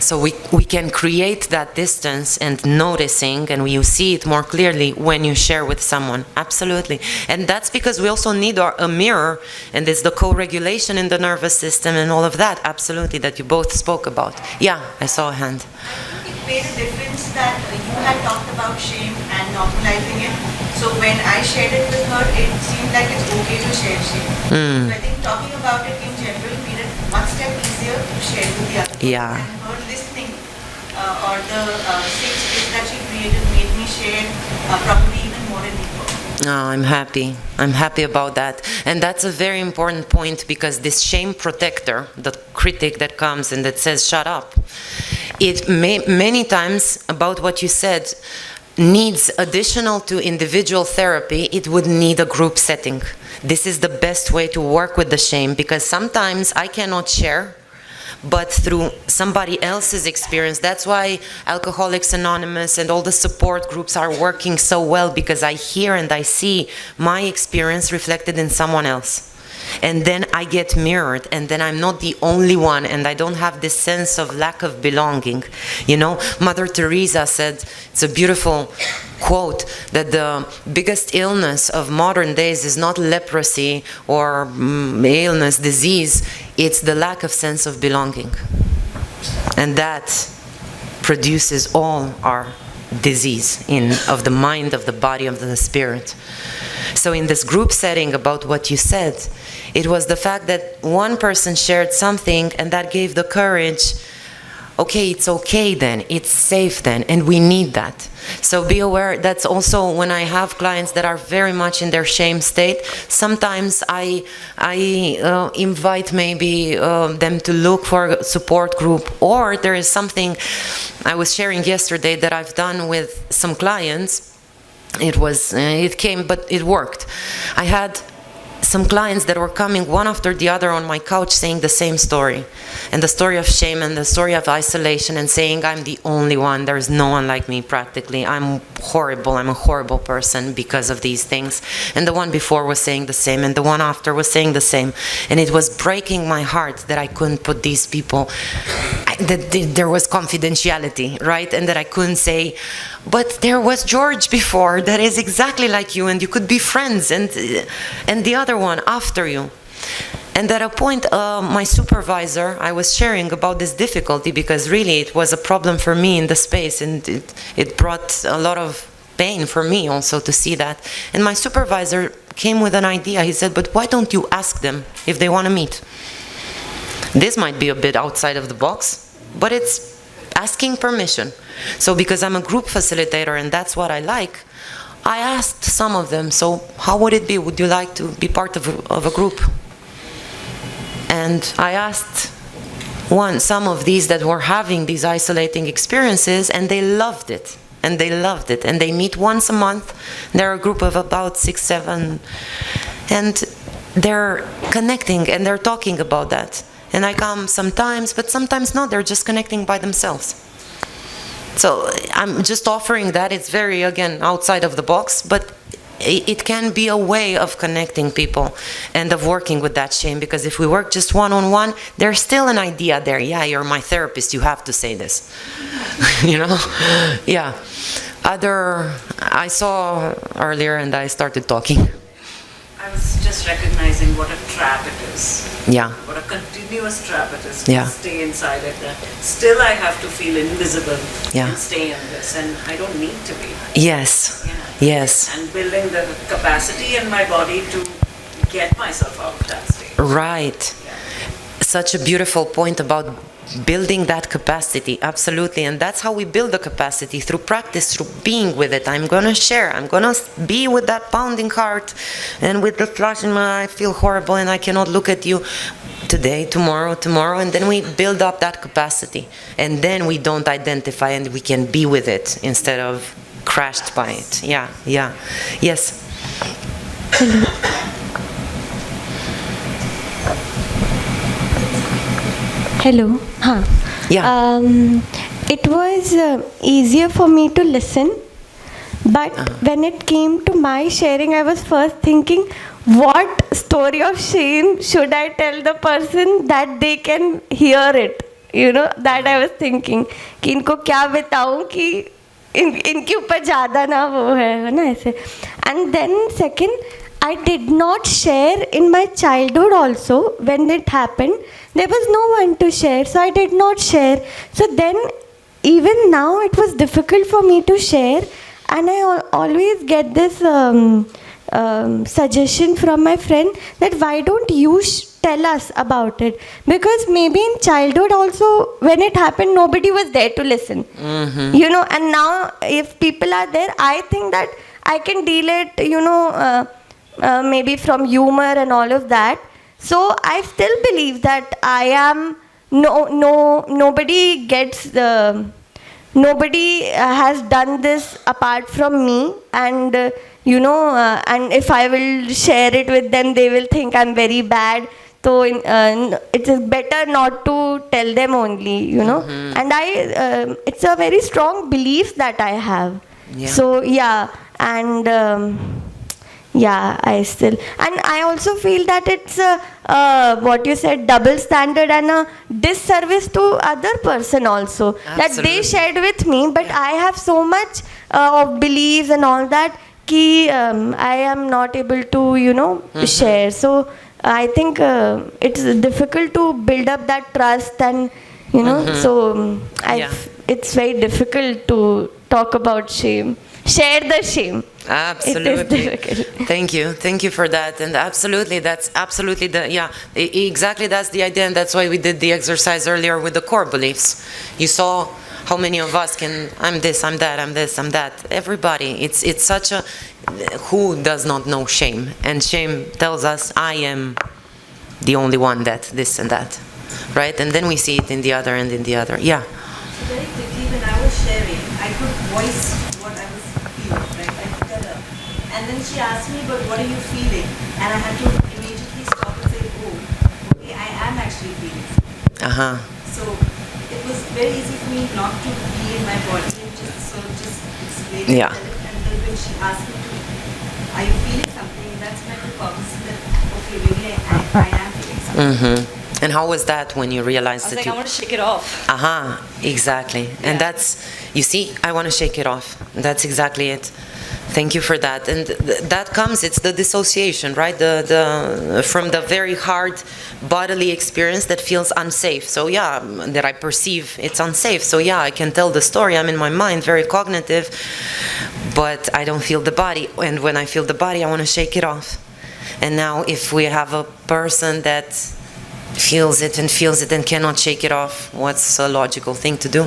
So we can create that distance and noticing, and you see it more clearly when you share with someone. Absolutely. And that's because we also need a mirror, and it's the co-regulation in the nervous system and all of that, absolutely, that you both spoke about. Yeah, I saw a hand. I think it made a difference that you had talked about shame and normalizing it. So when I shared it with her, it seemed like it's okay to share shame. So I think talking about it in general made it one step easier to share with the other person. Yeah. And her listening or the safe space that she created made me share probably even more in deeper. Oh, I'm happy. I'm happy about that. And that's a very important point, because this shame protector, the critic that comes and that says, shut up, it many times about what you said needs additional to individual therapy, it would need a group setting. This is the best way to work with the shame, because sometimes I cannot share, but through somebody else's experience. That's why Alcoholics Anonymous and all the support groups are working so well, because I hear and I see my experience reflected in someone else. And then I get mirrored, and then I'm not the only one, and I don't have this sense of lack of belonging. You know, Mother Teresa said, it's a beautiful quote, that the biggest illness of modern days is not leprosy or illness, disease, it's the lack of sense of belonging. And that produces all our disease of the mind, of the body, of the spirit. So in this group setting, about what you said, it was the fact that one person shared something, and that gave the courage, okay, it's okay then, it's safe then, and we need that. So be aware, that's also when I have clients that are very much in their shame state, sometimes I invite maybe them to look for a support group, or there is something I was sharing yesterday that I've done with some clients. It came, but it worked. I had some clients that were coming one after the other on my couch saying the same story, and the story of shame and the story of isolation, and saying, I'm the only one, there's no one like me practically, I'm horrible, I'm a horrible person because of these things. And the one before was saying the same, and the one after was saying the same. And it was breaking my heart that I couldn't put these people, that there was confidentiality, right? And that I couldn't say, but there was George before that is exactly like you, and you could be friends, and the other one after you. And at a point, my supervisor, I was sharing about this difficulty, because really it was a problem for me in the space, and it brought a lot of pain for me also to see that. And my supervisor came with an idea. He said, but why don't you ask them if they want to meet? This might be a bit outside of the box, but it's asking permission. So because I'm a group facilitator and that's what I like, I asked some of them, so how would it be? Would you like to be part of a group? And I asked some of these that were having these isolating experiences, and they loved it. And they loved it. And they meet once a month. They're a group of about 6, 7. And they're connecting and they're talking about that. And I come sometimes, but sometimes not. They're just connecting by themselves. So I'm just offering that. It's very, again, outside of the box, but it can be a way of connecting people and of working with that shame, because if we work just one-on-one, there's still an idea there. Yeah, you're my therapist, you have to say this. You know? Yeah. I saw earlier and I started talking. I was just recognizing what a trap it is. Yeah. What a continuous trap it is to Yeah. stay inside it. That still I have to feel invisible Yeah. and stay in this, and I don't need to be. Yes. Yeah. Yes. And building the capacity in my body to get myself out of that state. Right. Yeah. Such a beautiful point about building that capacity, absolutely. And that's how we build the capacity, through practice, through being with it. I'm going to share, I'm going to be with that pounding heart, and with the flash in my eye, I feel horrible and I cannot look at you today, tomorrow, and then we build up that capacity. And then we don't identify, and we can be with it instead of crashed by it. Yeah, yeah. Yes? Hello. Yeah. It was easier for me to listen, but when it came to my sharing, I was first thinking, what story of shame should I tell the person that they can hear it? that I was thinking कि इनको क्या बताऊं कि इनके ऊपर ज़्यादा ना वो है ना ऐसे. And then second, I did not share in my childhood also. When it happened, there was no one to share, so I did not share. So then, even now, it was difficult for me to share, and I always get this suggestion from my friend that why don't you tell us about it, because maybe in childhood also when it happened nobody was there to listen. And now if people are there, I think that I can deal it maybe from humor and all of that. So I still believe that I am nobody gets the nobody has done this apart from me, and and if I will share it with them, they will think I'm very bad. So it is better not to tell them only, And it's a very strong belief that I have. Yeah. So yeah, and I still, and I also feel that it's what you said, double standard and a disservice to other person also. That they shared with me, but I have so much of beliefs and all that. I am not able to share. So I think it's difficult to build up that trust, and so it's very difficult to talk about shame, share the shame. Absolutely. Thank you for that. And absolutely, that's absolutely exactly, that's the idea, and that's why we did the exercise earlier with the core beliefs. You saw how many of us can, I'm this, I'm that, I'm this, I'm that. Everybody, it's such a, who does not know shame? And shame tells us, I am the only one that this and that, right? And then we see it in the other and in the other. Yeah. Very quickly, when I was sharing, I could voice what I was feeling, right? I could tell her. And then she asked me, but what are you feeling? And I had to immediately stop and say, oh, okay, I am actually feeling something. So it was very easy for me not to be in my body and just explain it. Yeah. And then when she asked me, are you feeling something? That's my cognizance that, okay, maybe I am feeling something. And how was that when you realized I was that like, you... I want to shake it off. Exactly. Yeah. And that's, you see, I want to shake it off. That's exactly it. Thank you for that. And that comes, it's the dissociation, right? From the very hard bodily experience that feels unsafe. So yeah, that I perceive it's unsafe. So yeah, I can tell the story. I'm in my mind, very cognitive, but I don't feel the body. And when I feel the body, I want to shake it off. And now if we have a person that feels it and cannot shake it off, what's a logical thing to do?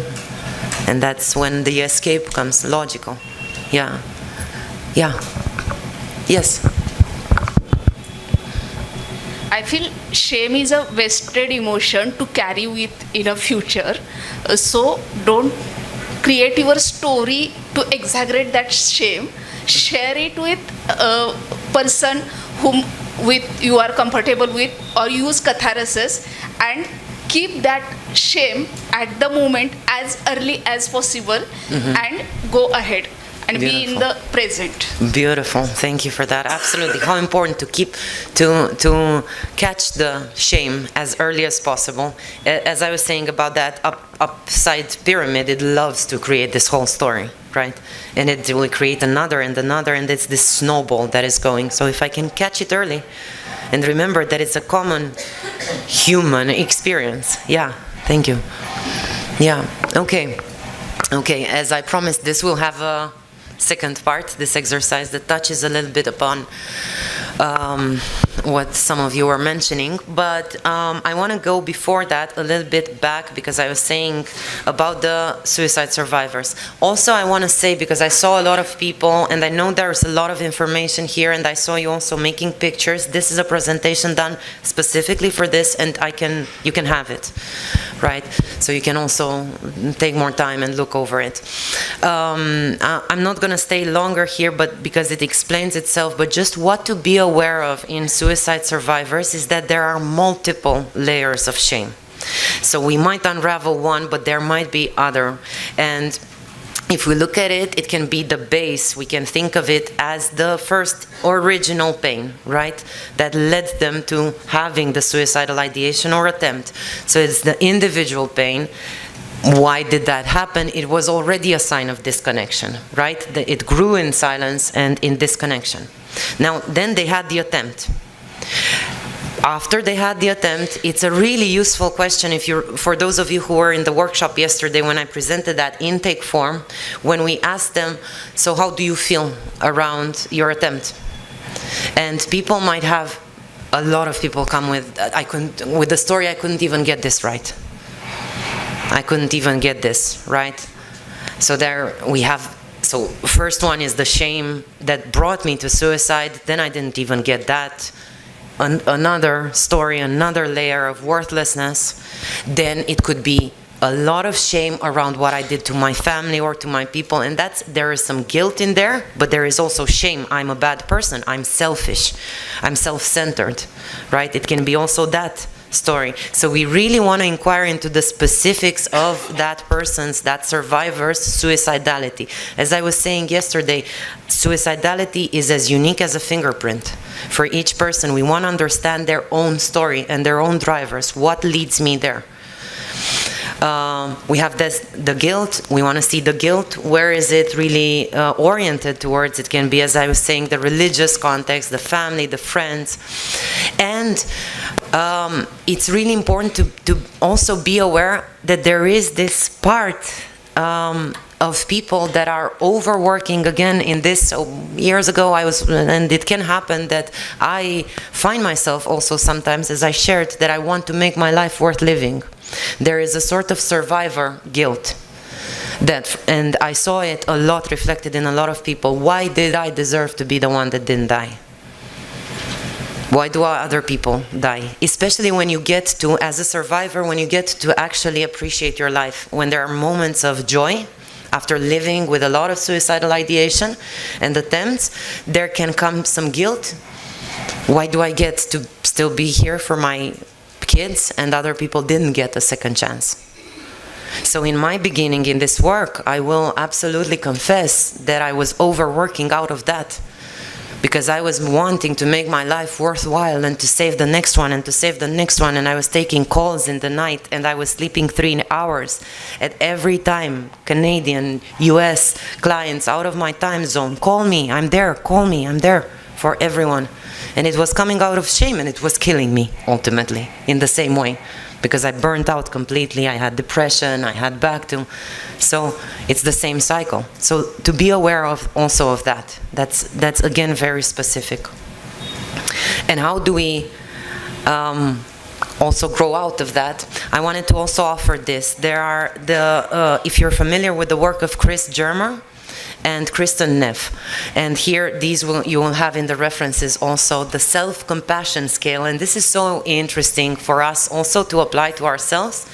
And that's when the escape comes logical. Yeah. Yes. I feel shame is a wasted emotion to carry with in a future. So don't create your story to exaggerate that shame. Share it with a person whom with you are comfortable with, or use catharsis and keep that shame at the moment as early as possible and go ahead and be in the present. Beautiful. Thank you for that. Absolutely. How important to keep to catch the shame as early as possible. As I was saying about that upside pyramid, it loves to create this whole story, right? And it will create another and another, and it's this snowball that is going. So if I can catch it early and remember that it's a common human experience. Yeah. Thank you. Yeah. Okay. As I promised, this will have a second part, this exercise that touches a little bit upon what some of you were mentioning, but I want to go before that a little bit back, because I was saying about the suicide survivors. Also, I want to say, because I saw a lot of people, and I know there's a lot of information here, and I saw you also making pictures. This is a presentation done specifically for this, and you can have it, right? So you can also take more time and look over it. I'm not going to stay longer here, but because it explains itself, but just what to be aware of in suicide survivors is that there are multiple layers of shame. So we might unravel one, but there might be other. And if we look at it, it can be the base. We can think of it as the first original pain, right? That led them to having the suicidal ideation or attempt. So it's the individual pain. Why did that happen? It was already a sign of disconnection, right? It grew in silence and in disconnection. Now, then they had the attempt. After they had the attempt, it's a really useful question for those of you who were in the workshop yesterday when I presented that intake form, when we asked them, so how do you feel around your attempt? And people might have, a lot of people come with the story, I couldn't even get this right. I couldn't even get this right. So there we have, so first one is the shame that brought me to suicide, then I didn't even get that. Another story, another layer of worthlessness. Then it could be a lot of shame around what I did to my family or to my people, and there is some guilt in there, but there is also shame. I'm a bad person, I'm selfish, I'm self-centered, right? It can be also that story. So we really want to inquire into the specifics of that person's, that survivor's suicidality. As I was saying yesterday, suicidality is as unique as a fingerprint. For each person, we want to understand their own story and their own drivers. What leads me there? We have the guilt. We want to see the guilt. Where is it really oriented towards? It can be, as I was saying, the religious context, the family, the friends. And it's really important to also be aware that there is this part of people that are overworking again in this. So years ago and it can happen that I find myself also sometimes, as I shared, that I want to make my life worth living. There is a sort of survivor guilt and I saw it a lot reflected in a lot of people. Why did I deserve to be the one that didn't die? Why do other people die? Especially when you get to, as a survivor, when you get to actually appreciate your life, when there are moments of joy, after living with a lot of suicidal ideation and attempts, there can come some guilt. Why do I get to still be here for my kids and other people didn't get a second chance? So in my beginning in this work, I will absolutely confess that I was overworking out of that, because I was wanting to make my life worthwhile and to save the next one and to save the next one, and I was taking calls in the night and I was sleeping 3 hours at every time. Canadian, US clients out of my time zone, call me, I'm there, call me, I'm there for everyone. And it was coming out of shame and it was killing me ultimately in the same way, because I burnt out completely, I had depression, I had back to, so it's the same cycle. So to be aware of also of that, that's again very specific. And how do we also grow out of that? I wanted to also offer this. There are if you're familiar with the work of Chris Germer and Kristen Neff, and here you will have in the references also the self-compassion scale, and this is so interesting for us also to apply to ourselves.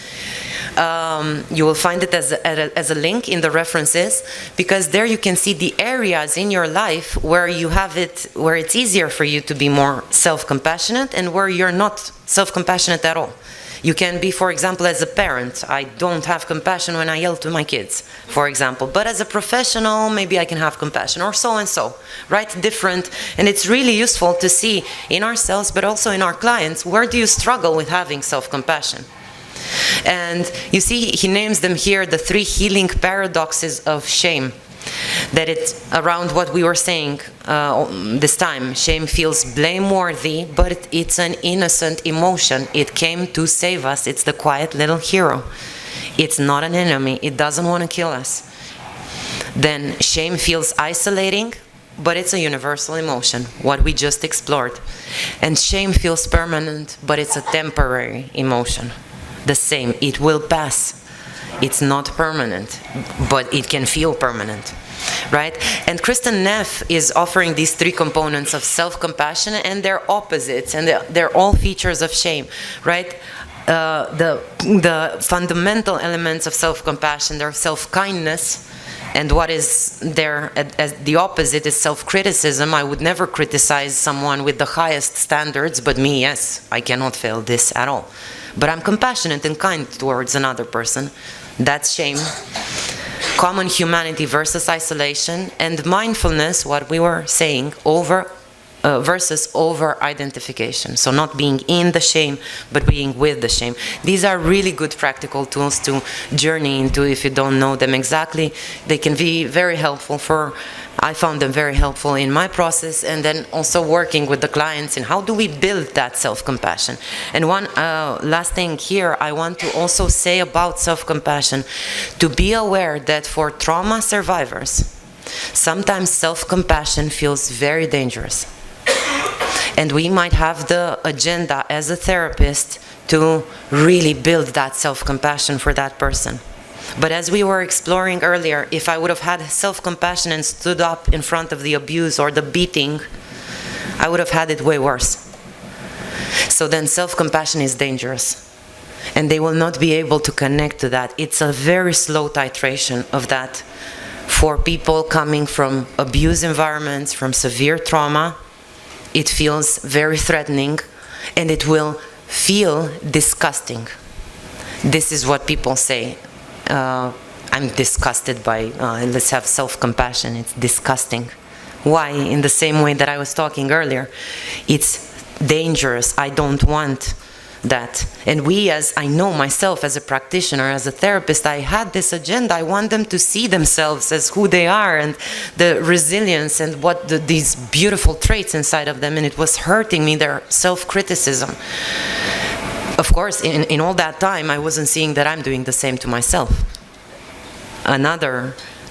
You will find it as a link in the references, because there you can see the areas in your life where you have it, where it's easier for you to be more self-compassionate and where you're not self-compassionate at all. You can be, for example, as a parent, I don't have compassion when I yell to my kids, for example. But as a professional, maybe I can have compassion, or so and so, right? Different. And it's really useful to see in ourselves, but also in our clients, where do you struggle with having self-compassion? And you see, he names them here, the 3 healing paradoxes of shame. That it's around what we were saying this time. Shame feels blameworthy, but it's an innocent emotion. It came to save us. It's the quiet little hero. It's not an enemy. It doesn't want to kill us. Then shame feels isolating, but it's a universal emotion, what we just explored. And shame feels permanent, but it's a temporary emotion. The same, it will pass. It's not permanent, but it can feel permanent, right? And Kristen Neff is offering these 3 components of self-compassion, and they're opposites, and they're all features of shame, right? The fundamental elements of self-compassion, they're self-kindness, and what is there as the opposite is self-criticism. I would never criticize someone with the highest standards, but me, yes, I cannot fail this at all. But I'm compassionate and kind towards another person. That's shame. common humanity versus isolation, and mindfulness, what we were saying, versus over-identification. So not being in the shame, but being with the shame. These are really good practical tools to journey into if you don't know them exactly. They can be very helpful I found them very helpful in my process, and then also working with the clients in how do we build that self-compassion. And one last thing here I want to also say about self-compassion, to be aware that for trauma survivors, sometimes self-compassion feels very dangerous. And we might have the agenda as a therapist to really build that self-compassion for that person. But as we were exploring earlier, if I would have had self-compassion and stood up in front of the abuse or the beating, I would have had it way worse. So then self-compassion is dangerous. And they will not be able to connect to that. It's a very slow titration of that. For people coming from abuse environments, from severe trauma, it feels very threatening, and it will feel disgusting. This is what people say. I'm disgusted by, let's have self-compassion, it's disgusting. Why? In the same way that I was talking earlier. It's dangerous, I don't want that. And I know myself as a practitioner, as a therapist, I had this agenda. I want them to see themselves as who they are and the resilience and what these beautiful traits inside of them, and it was hurting me, their self-criticism. Of course, in all that time, I wasn't seeing that I'm doing the same to myself.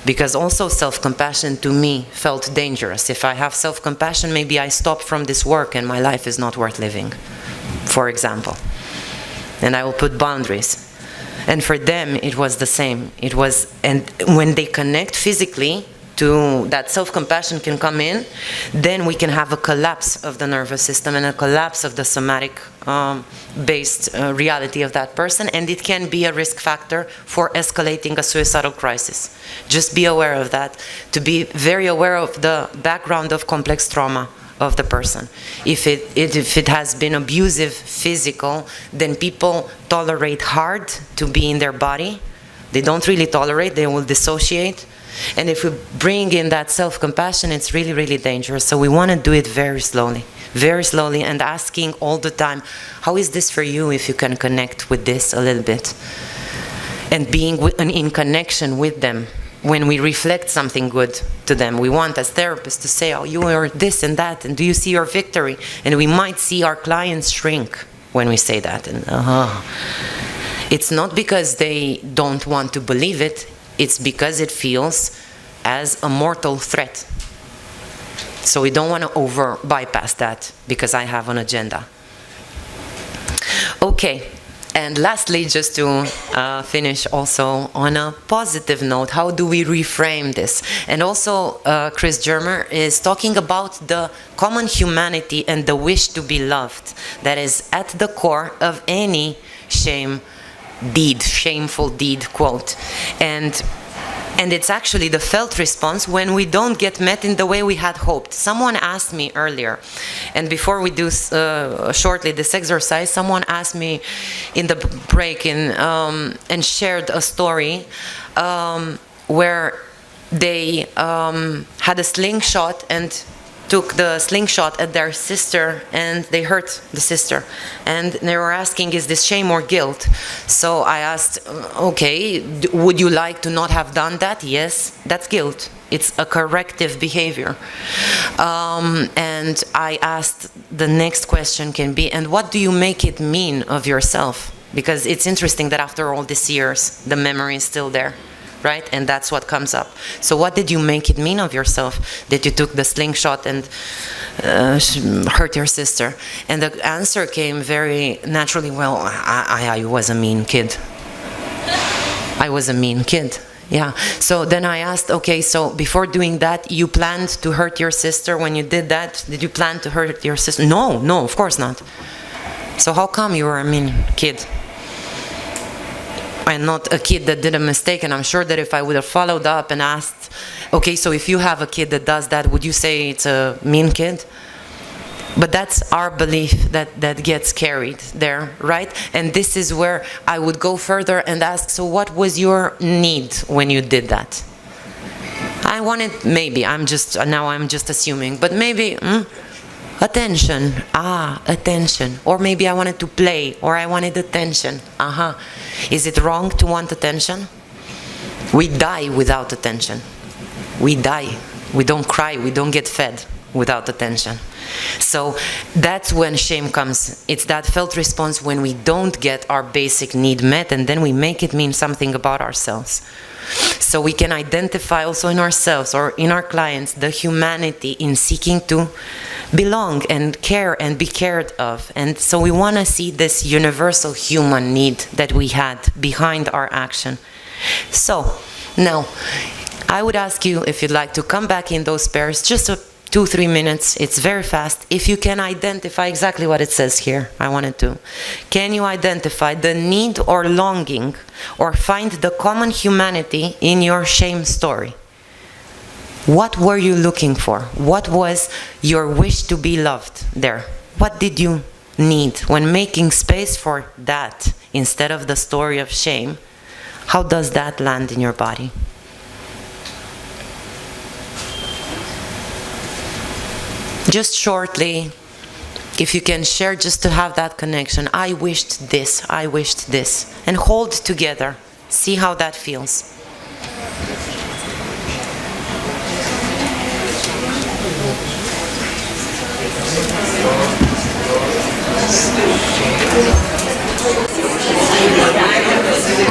Because also self-compassion to me felt dangerous. If I have self-compassion, maybe I stop from this work and my life is not worth living, for example. And I will put boundaries. And for them, it was the same. And when they connect physically, that self-compassion can come in, then we can have a collapse of the nervous system and a collapse of the somatic based reality of that person, and it can be a risk factor for escalating a suicidal crisis. Just be aware of that, to be very aware of the background of complex trauma of the person. If it has been abusive, physical, then people tolerate hard to be in their body. They don't really tolerate, they will dissociate. And if we bring in that self-compassion, it's really, really dangerous. So we want to do it very slowly, and asking all the time, how is this for you if you can connect with this a little bit? And being in connection with them. When we reflect something good to them, we want as therapists to say, oh, you are this and that, and do you see your victory? And we might see our clients shrink when we say that. And it's not because they don't want to believe it, it's because it feels as a mortal threat. So we don't want to bypass that because I have an agenda. Okay, and lastly, just to finish also on a positive note, how do we reframe this? And also Chris Germer is talking about the common humanity and the wish to be loved that is at the core of any shameful deed, quote. And it's actually the felt response when we don't get met in the way we had hoped. Someone asked me earlier, and before we do shortly this exercise, someone asked me in the break and shared a story where they had a slingshot and took the slingshot at their sister, and they hurt the sister. And they were asking, is this shame or guilt? So I asked, okay, would you like to not have done that? Yes, that's guilt. It's a corrective behavior. And I asked, the next question can be, and what do you make it mean of yourself? Because it's interesting that after all these years, the memory is still there. Right? And that's what comes up. So what did you make it mean of yourself that you took the slingshot and hurt your sister? And the answer came very naturally, well, I was a mean kid. I was a mean kid. Yeah. So then I asked, okay, so before doing that, you planned to hurt your sister when you did that? Did you plan to hurt your sister? No, of course not. So how come you were a mean kid? And not a kid that did a mistake? And I'm sure that if I would have followed up and asked, okay, so if you have a kid that does that, would you say it's a mean kid? But that's our belief that gets carried there, right? And this is where I would go further and ask, so what was your need when you did that? I wanted, maybe, I'm just assuming, but maybe, attention, attention. Or maybe I wanted to play, or I wanted attention, Is it wrong to want attention? We die without attention. We die. We don't cry, we don't get fed without attention. So that's when shame comes. It's that felt response when we don't get our basic need met, and then we make it mean something about ourselves. So we can identify also in ourselves or in our clients the humanity in seeking to belong and care and be cared of. And so we want to see this universal human need that we had behind our action. So now I would ask you if you'd like to come back in those pairs, just 2-3 minutes, it's very fast. If you can identify exactly what it says here, I wanted to. Can you identify the need or longing or find the common humanity in your shame story? What were you looking for? What was your wish to be loved there? What did you need when making space for that instead of the story of shame? How does that land in your body? Just shortly, if you can share, just to have that connection. I wished this, and hold together. See how that feels.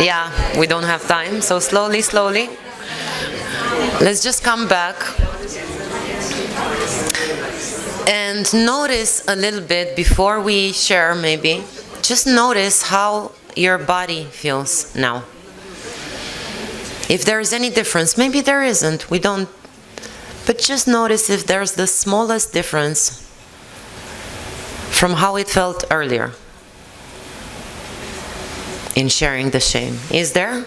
Yeah, we don't have time, so slowly. Let's just come back. And notice a little bit before we share, maybe, just notice how your body feels now. If there is any difference, maybe there isn't, we don't, but just notice if there's the smallest difference from how it felt earlier in sharing the shame. Is there?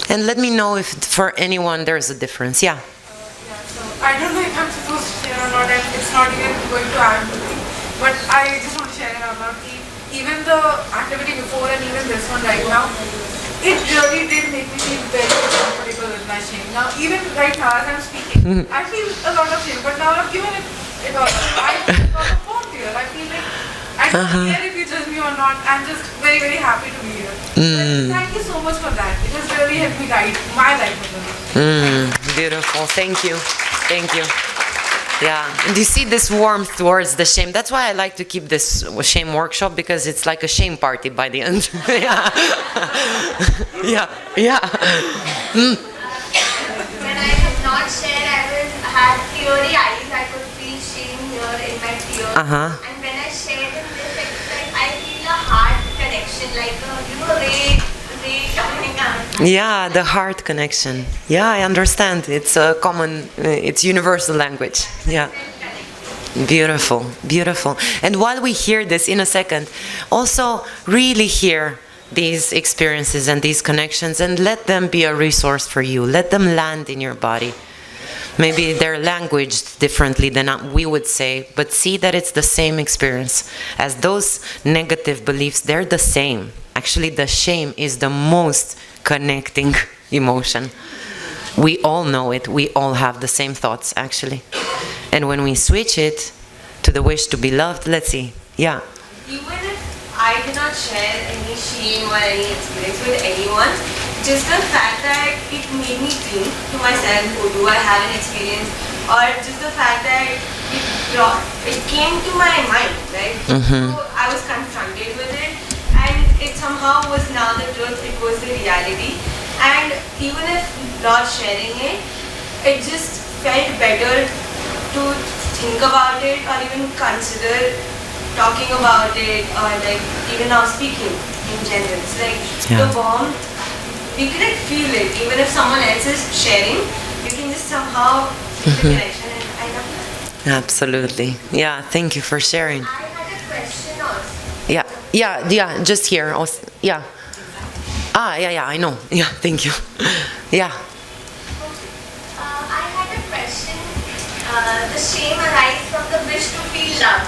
And let me know if for anyone there's a difference. Yeah. I don't know if I'm supposed to share or not, and it's not even going to add anything, but I just want to share about even the activity before and even this one right now, it really did make me feel very comfortable with my shame. Now, even right now as I'm speaking, I feel a lot of shame, but now I've given it all. I got a phone here. I feel like I don't care if you judge me or not. I'm just very, very happy to be here. Thank you so much for that. It has really helped me guide my life a little. Beautiful. Thank you. Thank you. Yeah. And you see this warmth towards the shame. That's why I like to keep this shame workshop, because it's like a shame party by the end. Yeah. When I have not shared, I had teary eyes. I could feel shame here in my tears. And when I shared in this exercise, I feel a heart connection, like a ray coming out. Yeah, the heart connection. Yeah, I understand. It's a common, it's universal language. Yeah. Beautiful, beautiful. And while we hear this in a second, also really hear these experiences and these connections and let them be a resource for you. Let them land in your body. Maybe they're languaged differently than we would say, but see that it's the same experience. As those negative beliefs, they're the same. Actually, the shame is the most connecting emotion. We all know it. We all have the same thoughts, actually. And when we switch it to the wish to be loved, let's see. Yeah. Even if I did not share any shame or any experience with anyone, just the fact that it made me think to myself, oh, do I have an experience? Or just the fact that it came to my mind, right? So I was confronted with it, and it somehow was now the truth, it was the reality. And even if not sharing it, it just felt better to think about it or even consider talking about it, or like even now speaking in general. It's like the warmth, we can like feel it. Even if someone else is sharing, you can just somehow feel the connection, and I love that. Absolutely. Yeah, thank you for sharing. I had a question also. Yeah, just here. Yeah. Yeah, I know. Yeah, thank you. Yeah. I had a question. the shame arises from the wish to feel love.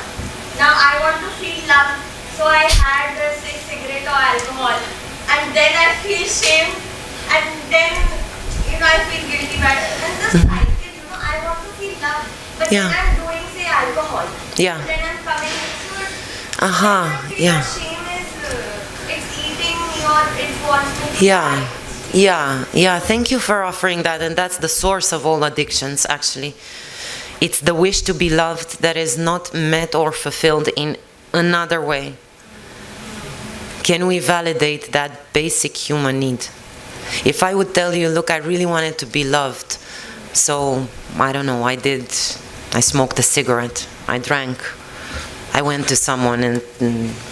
Now I want to feel love, so I had say cigarette or alcohol, and then I feel shame, and then I feel guilty about it. And the cycle, I want to feel love, but Yeah. then I'm doing say alcohol. Yeah. Then I'm coming into it. Yeah. Shame is it's eating me or it wants to. Yeah. Thank you for offering that, and that's the source of all addictions, actually. It's the wish to be loved that is not met or fulfilled in another way. Can we validate that basic human need? If I would tell you, look, I really wanted to be loved, so, I don't know, I smoked a cigarette, I drank, I went to someone and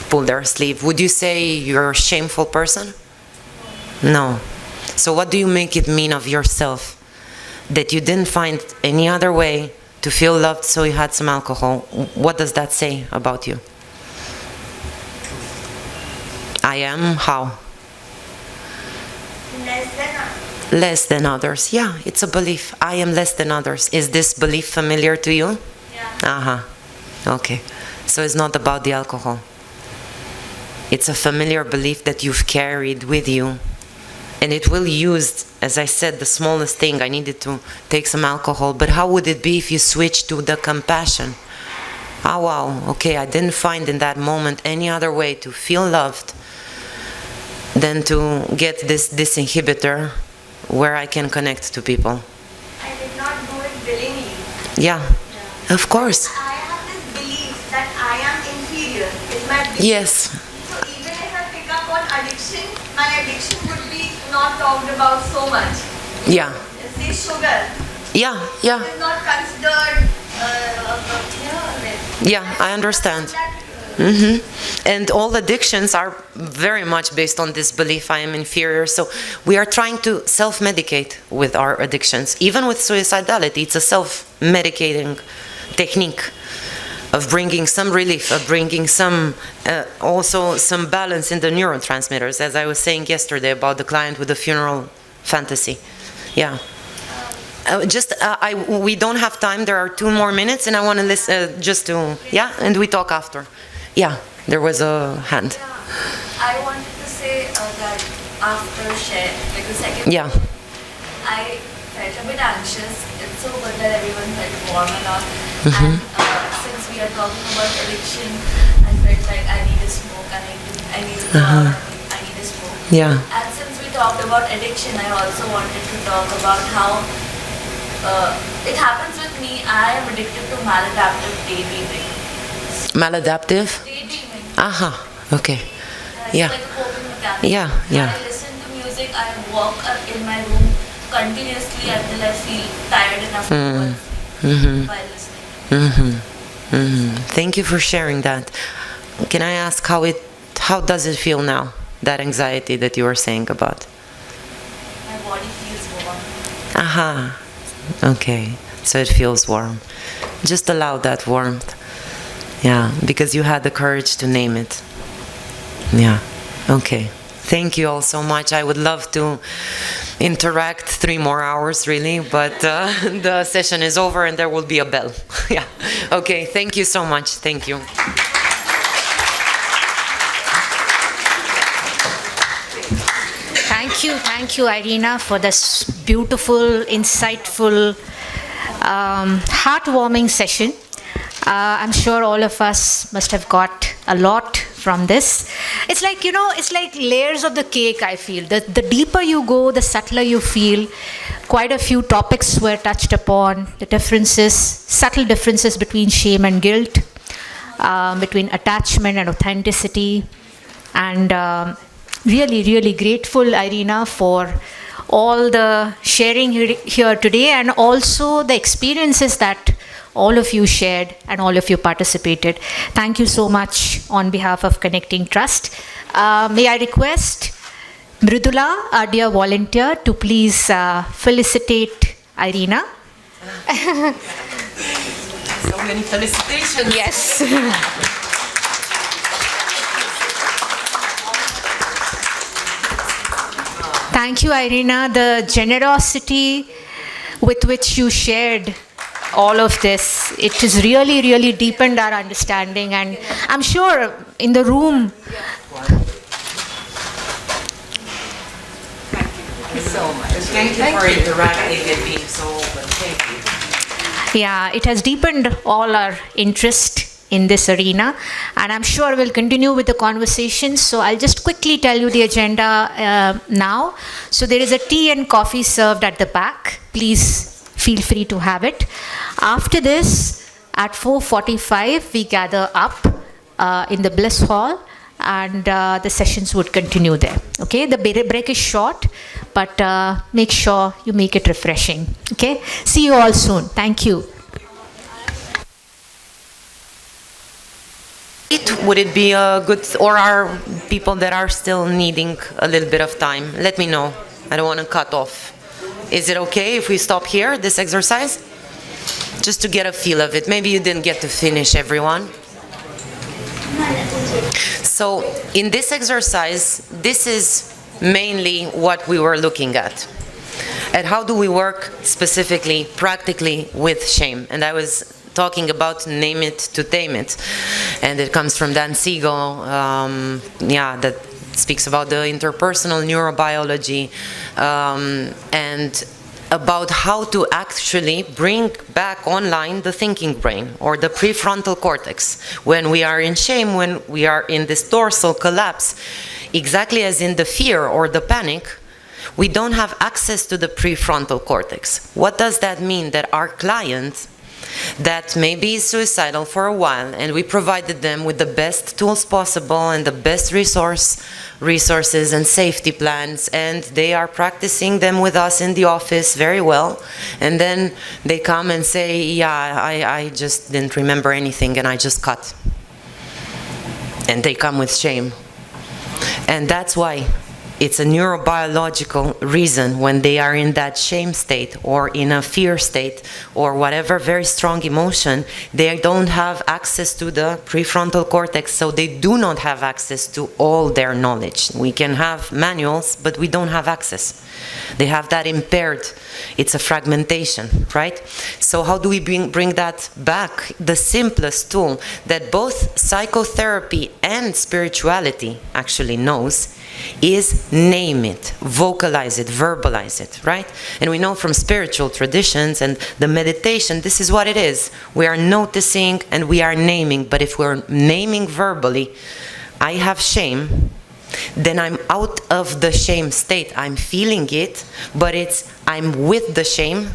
pulled their sleeve, would you say you're a shameful person? No. So what do you make it mean of yourself? That you didn't find any other way to feel loved, so you had some alcohol. What does that say about you? I am how? Less than others. Yeah, it's a belief. I am less than others. Is this belief familiar to you? Yeah. Okay. So it's not about the alcohol. It's a familiar belief that you've carried with you. And it will use, as I said, the smallest thing. I needed to take some alcohol. But how would it be if you switched to the compassion? Oh, wow. Okay, I didn't find in that moment any other way to feel loved than to get this disinhibitor where I can connect to people. I did not do it willingly. Yeah, of course. I have this belief that I am inferior. Is my belief. Yes. So even if I pick up on addiction, my addiction would be not talked about so much. Yeah. Say sugar. Yeah. It is not considered. Yeah, I understand. And all addictions are very much based on this belief I am inferior. So we are trying to self-medicate with our addictions. Even with suicidality, it's a self-medicating technique of bringing some relief, of bringing some, also some balance in the neurotransmitters, as I was saying yesterday about the client with the funeral fantasy. Yeah. We don't have time. There are 2 more minutes, and I want to listen just to, and we talk after. Yeah, there was a hand. I wanted to say that after share, like the second, I felt a bit anxious. It's so good that everyone felt warm and all. And since we are talking about addiction, I felt like I need to smoke, I need to go out, I need to smoke. Yeah. And since we talked about addiction, I also wanted to talk about how it happens with me. I am addicted to maladaptive daydreaming. Maladaptive? Daydreaming. Okay. Yeah. It's like a coping mechanism. Yeah. I listen to music, I walk in my room continuously until I feel tired enough to go and sleep by listening. Thank you for sharing that. Can I ask how does it feel now, that anxiety that you were saying about? My body feels warm. Okay. So it feels warm. Just allow that warmth. Yeah, because you had the courage to name it. Yeah, okay. Thank you all so much. I would love to interact 3 more hours, really, but the session is over and there will be a bell. Yeah, okay, thank you so much. Thank you. Thank you, Irina, for this beautiful, insightful, heartwarming session. I'm sure all of us must have got a lot from this. It's like, it's like layers of the cake, I feel. The deeper you go, the subtler you feel. Quite a few topics were touched upon. The differences, subtle differences between shame and guilt, between attachment and authenticity. And really, really grateful, Irina, for all the sharing here today, and also the experiences that all of you shared and all of you participated. Thank you so much on behalf of Connecting Trust. May I request Mridula, our dear volunteer, to please felicitate Irina. So many felicitations. Yes. Thank you, Irina. The generosity with which you shared all of this. It has really, really deepened our understanding, and I'm sure in the room, Thank you for interacting and being so open. Thank you. yeah, it has deepened all our interest in this arena, and I'm sure we'll continue with the conversations. So I'll just quickly tell you the agenda now. So there is a tea and coffee served at the back. Please feel free to have it. After this, at 4:45, we gather up in the Bliss Hall, and the sessions would continue there. Okay, the break is short, but make sure you make it refreshing. Okay, see you all soon. Thank you. Would it be a good, or are people that are still needing a little bit of time? Let me know. I don't want to cut off. Is it okay if we stop here, this exercise? Just to get a feel of it. Maybe you didn't get to finish, everyone. So in this exercise, this is mainly what we were looking at. And how do we work specifically, practically with shame? And I was talking about name it to tame it. And it comes from Dan Siegel, that speaks about the interpersonal neurobiology and about how to actually bring back online the thinking brain or the prefrontal cortex. When we are in shame, when we are in this dorsal collapse, exactly as in the fear or the panic, we don't have access to the prefrontal cortex. What does that mean? That our client that may be suicidal for a while, and we provided them with the best tools possible and the best resources and safety plans, and they are practicing them with us in the office very well, and then they come and say, I just didn't remember anything and I just cut. And they come with shame. And that's why it's a neurobiological reason when they are in that shame state or in a fear state or whatever very strong emotion, they don't have access to the prefrontal cortex, so they do not have access to all their knowledge. We can have manuals, but we don't have access. They have that impaired. It's a fragmentation, right? So how do we bring that back? The simplest tool that both psychotherapy and spirituality actually knows is name it, vocalize it, verbalize it, right? And we know from spiritual traditions and the meditation, this is what it is. We are noticing and we are naming, but if we're naming verbally, I have shame, then I'm out of the shame state. I'm feeling it, but I'm with the shame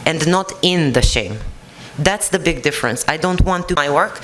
and not in the shame. That's the big difference. I don't want to do my work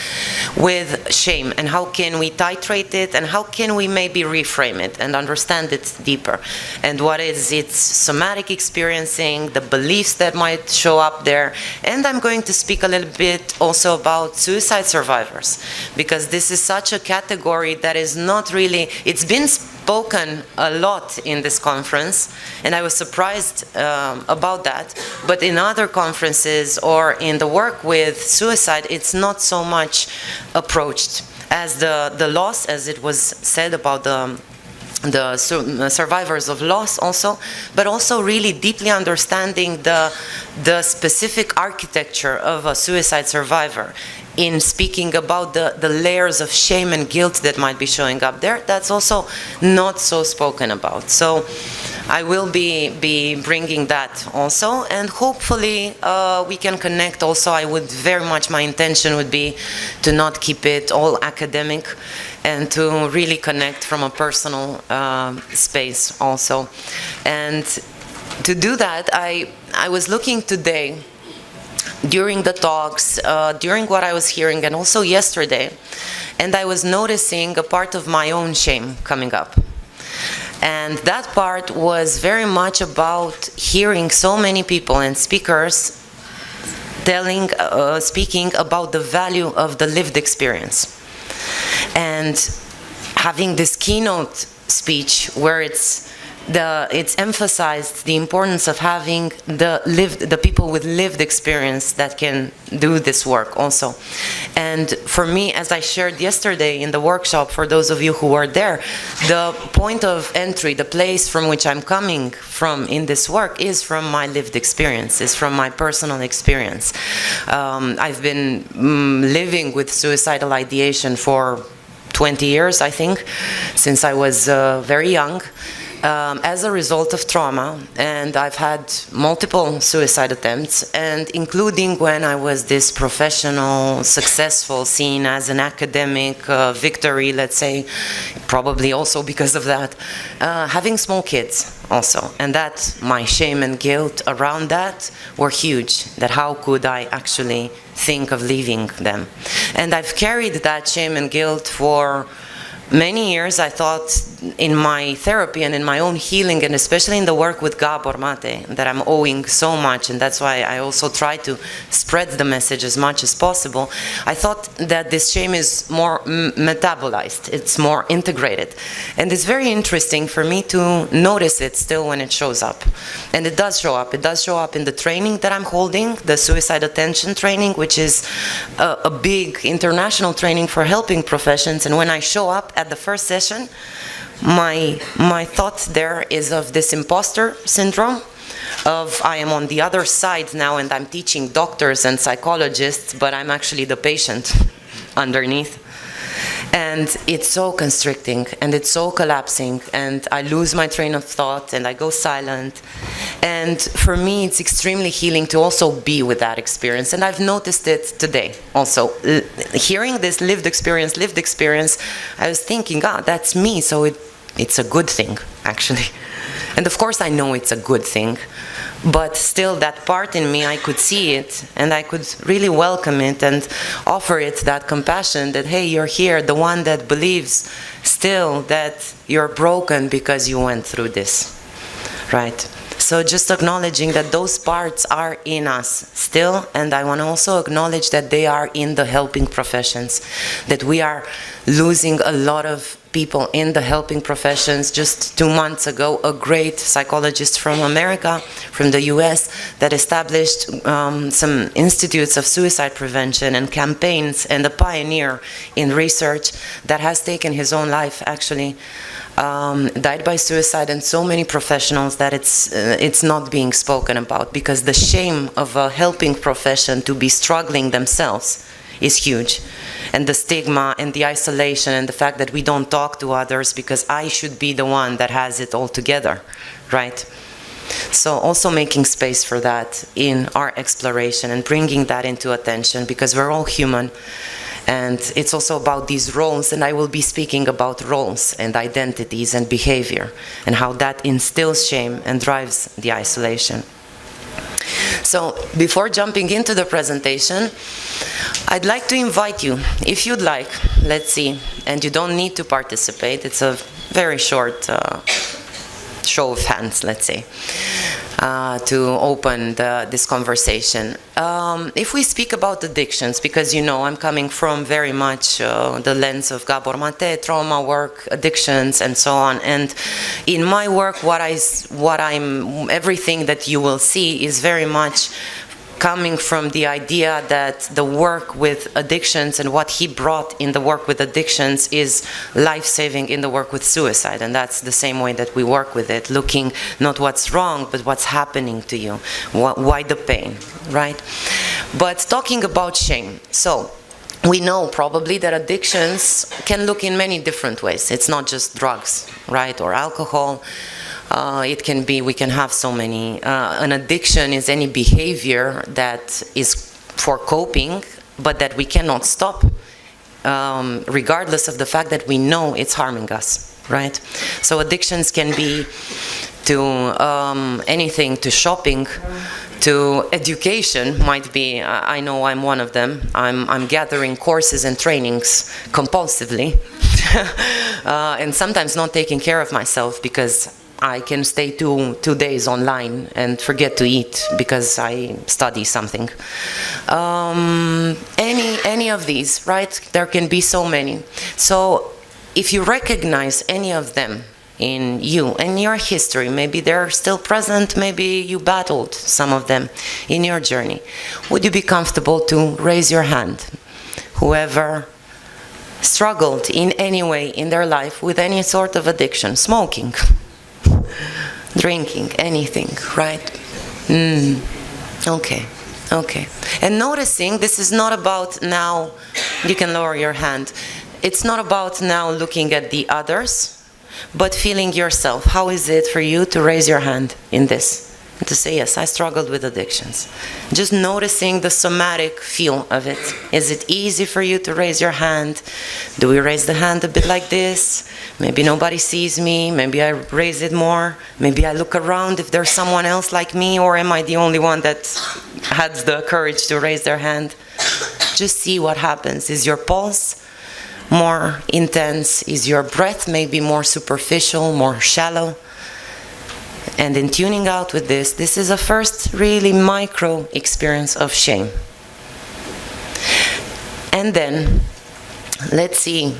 with shame, and how can we titrate it, and how can we maybe reframe it and understand it deeper, and what is its somatic experiencing, the beliefs that might show up there. And I'm going to speak a little bit also about suicide survivors, because this is such a category that is not really, it's been spoken a lot in this conference, and I was surprised about that, but in other conferences or in the work with suicide, it's not so much approached as the loss, as it was said about the survivors of loss also, but also really deeply understanding the specific architecture of a suicide survivor. In speaking about the layers of shame and guilt that might be showing up there, that's also not so spoken about. So I will be bringing that also, and hopefully we can connect also. I would very much, my intention would be to not keep it all academic and to really connect from a personal space also. And to do that, I was looking today during the talks, during what I was hearing, and also yesterday, and I was noticing a part of my own shame coming up. And that part was very much about hearing so many people and speakers speaking about the value of the lived experience. And having this keynote speech where it's it's emphasized the importance of having the people with lived experience that can do this work also. And for me, as I shared yesterday in the workshop, for those of you who were there, the point of entry, the place from which I'm coming from in this work is from my lived experience, is from my personal experience. I've been living with suicidal ideation for 20 years, I think, since I was very young. As a result of trauma, and I've had multiple suicide attempts, and including when I was this professional, successful, seen as an academic victory, let's say, probably also because of that, having small kids also, and that my shame and guilt around that were huge, that how could I actually think of leaving them. And I've carried that shame and guilt for many years. I thought in my therapy and in my own healing, and especially in the work with Gabor Mate, that I'm owing so much, and that's why I also try to spread the message as much as possible. I thought that this shame is more metabolized, it's more integrated. And it's very interesting for me to notice it still when it shows up. And it does show up. It does show up in the training that I'm holding, the suicide attention training, which is a big international training for helping professions. And when I show up at the first session, my thought there is of this imposter syndrome, of I am on the other side now and I'm teaching doctors and psychologists, but I'm actually the patient underneath. And it's so constricting and it's so collapsing, and I lose my train of thought and I go silent. And for me, it's extremely healing to also be with that experience. And I've noticed it today also. Hearing this lived experience, I was thinking, that's me, so it's a good thing, actually. And of course I know it's a good thing, but still that part in me, I could see it and I could really welcome it and offer it that compassion that, hey, you're here, the one that believes still that you're broken because you went through this, right? So just acknowledging that those parts are in us still, and I want to also acknowledge that they are in the helping professions, that we are losing a lot of people in the helping professions. Just 2 months ago, a great psychologist from America, from the US, that established some institutes of suicide prevention and campaigns, and a pioneer in research that has taken his own life, actually, died by suicide, and so many professionals that it's not being spoken about, because the shame of a helping profession to be struggling themselves is huge. And the stigma and the isolation and the fact that we don't talk to others because I should be the one that has it all together, right? So also making space for that in our exploration and bringing that into attention, because we're all human. And it's also about these roles, and I will be speaking about roles and identities and behavior and how that instills shame and drives the isolation. So before jumping into the presentation, I'd like to invite you, if you'd like, let's see, and you don't need to participate, it's a very short show of hands, let's say, to open this conversation. If we speak about addictions, because you know I'm coming from very much the lens of Gabor Mate, trauma work, addictions, and so on. And in my work, everything that you will see is very much coming from the idea that the work with addictions and what he brought in the work with addictions is life-saving in the work with suicide. And that's the same way that we work with it, looking not what's wrong, but what's happening to you, why the pain, right? But talking about shame, so we know probably that addictions can look in many different ways. It's not just drugs, right, or alcohol. It can be, we can have so many. An addiction is any behavior that is for coping, but that we cannot stop, regardless of the fact that we know it's harming us, right? So addictions can be to anything, to shopping, to education might be. I know I'm one of them. I'm gathering courses and trainings compulsively, and sometimes not taking care of myself because I can stay two days online and forget to eat because I study something. Any of these, right? There can be so many. So if you recognize any of them in you and your history. Maybe they're still present, maybe you battled some of them in your journey. Would you be comfortable to raise your hand? Whoever struggled in any way in their life with any sort of addiction, smoking, drinking, anything, right? Okay. And noticing this is not about now, you can lower your hand, it's not about now looking at the others, but feeling yourself. How is it for you to raise your hand in this? And to say, yes, I struggled with addictions. Just noticing the somatic feel of it. Is it easy for you to raise your hand? Do we raise the hand a bit like this? Maybe nobody sees me. Maybe I raise it more. Maybe I look around if there's someone else like me, or am I the only one that had the courage to raise their hand? Just see what happens. Is your pulse more intense? Is your breath maybe more superficial, more shallow? And in tuning out with this is a first really micro experience of shame. And then, let's see,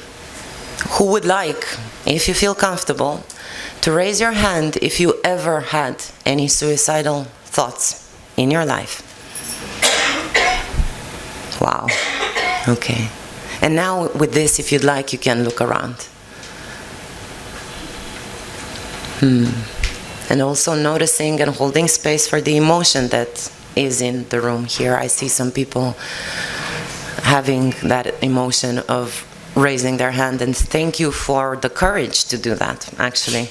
who would like, if you feel comfortable, to raise your hand if you ever had any suicidal thoughts in your life. Wow. Okay. And now with this, if you'd like, you can look around. And also noticing and holding space for the emotion that is in the room here. I see some people having that emotion of raising their hand, and thank you for the courage to do that, actually.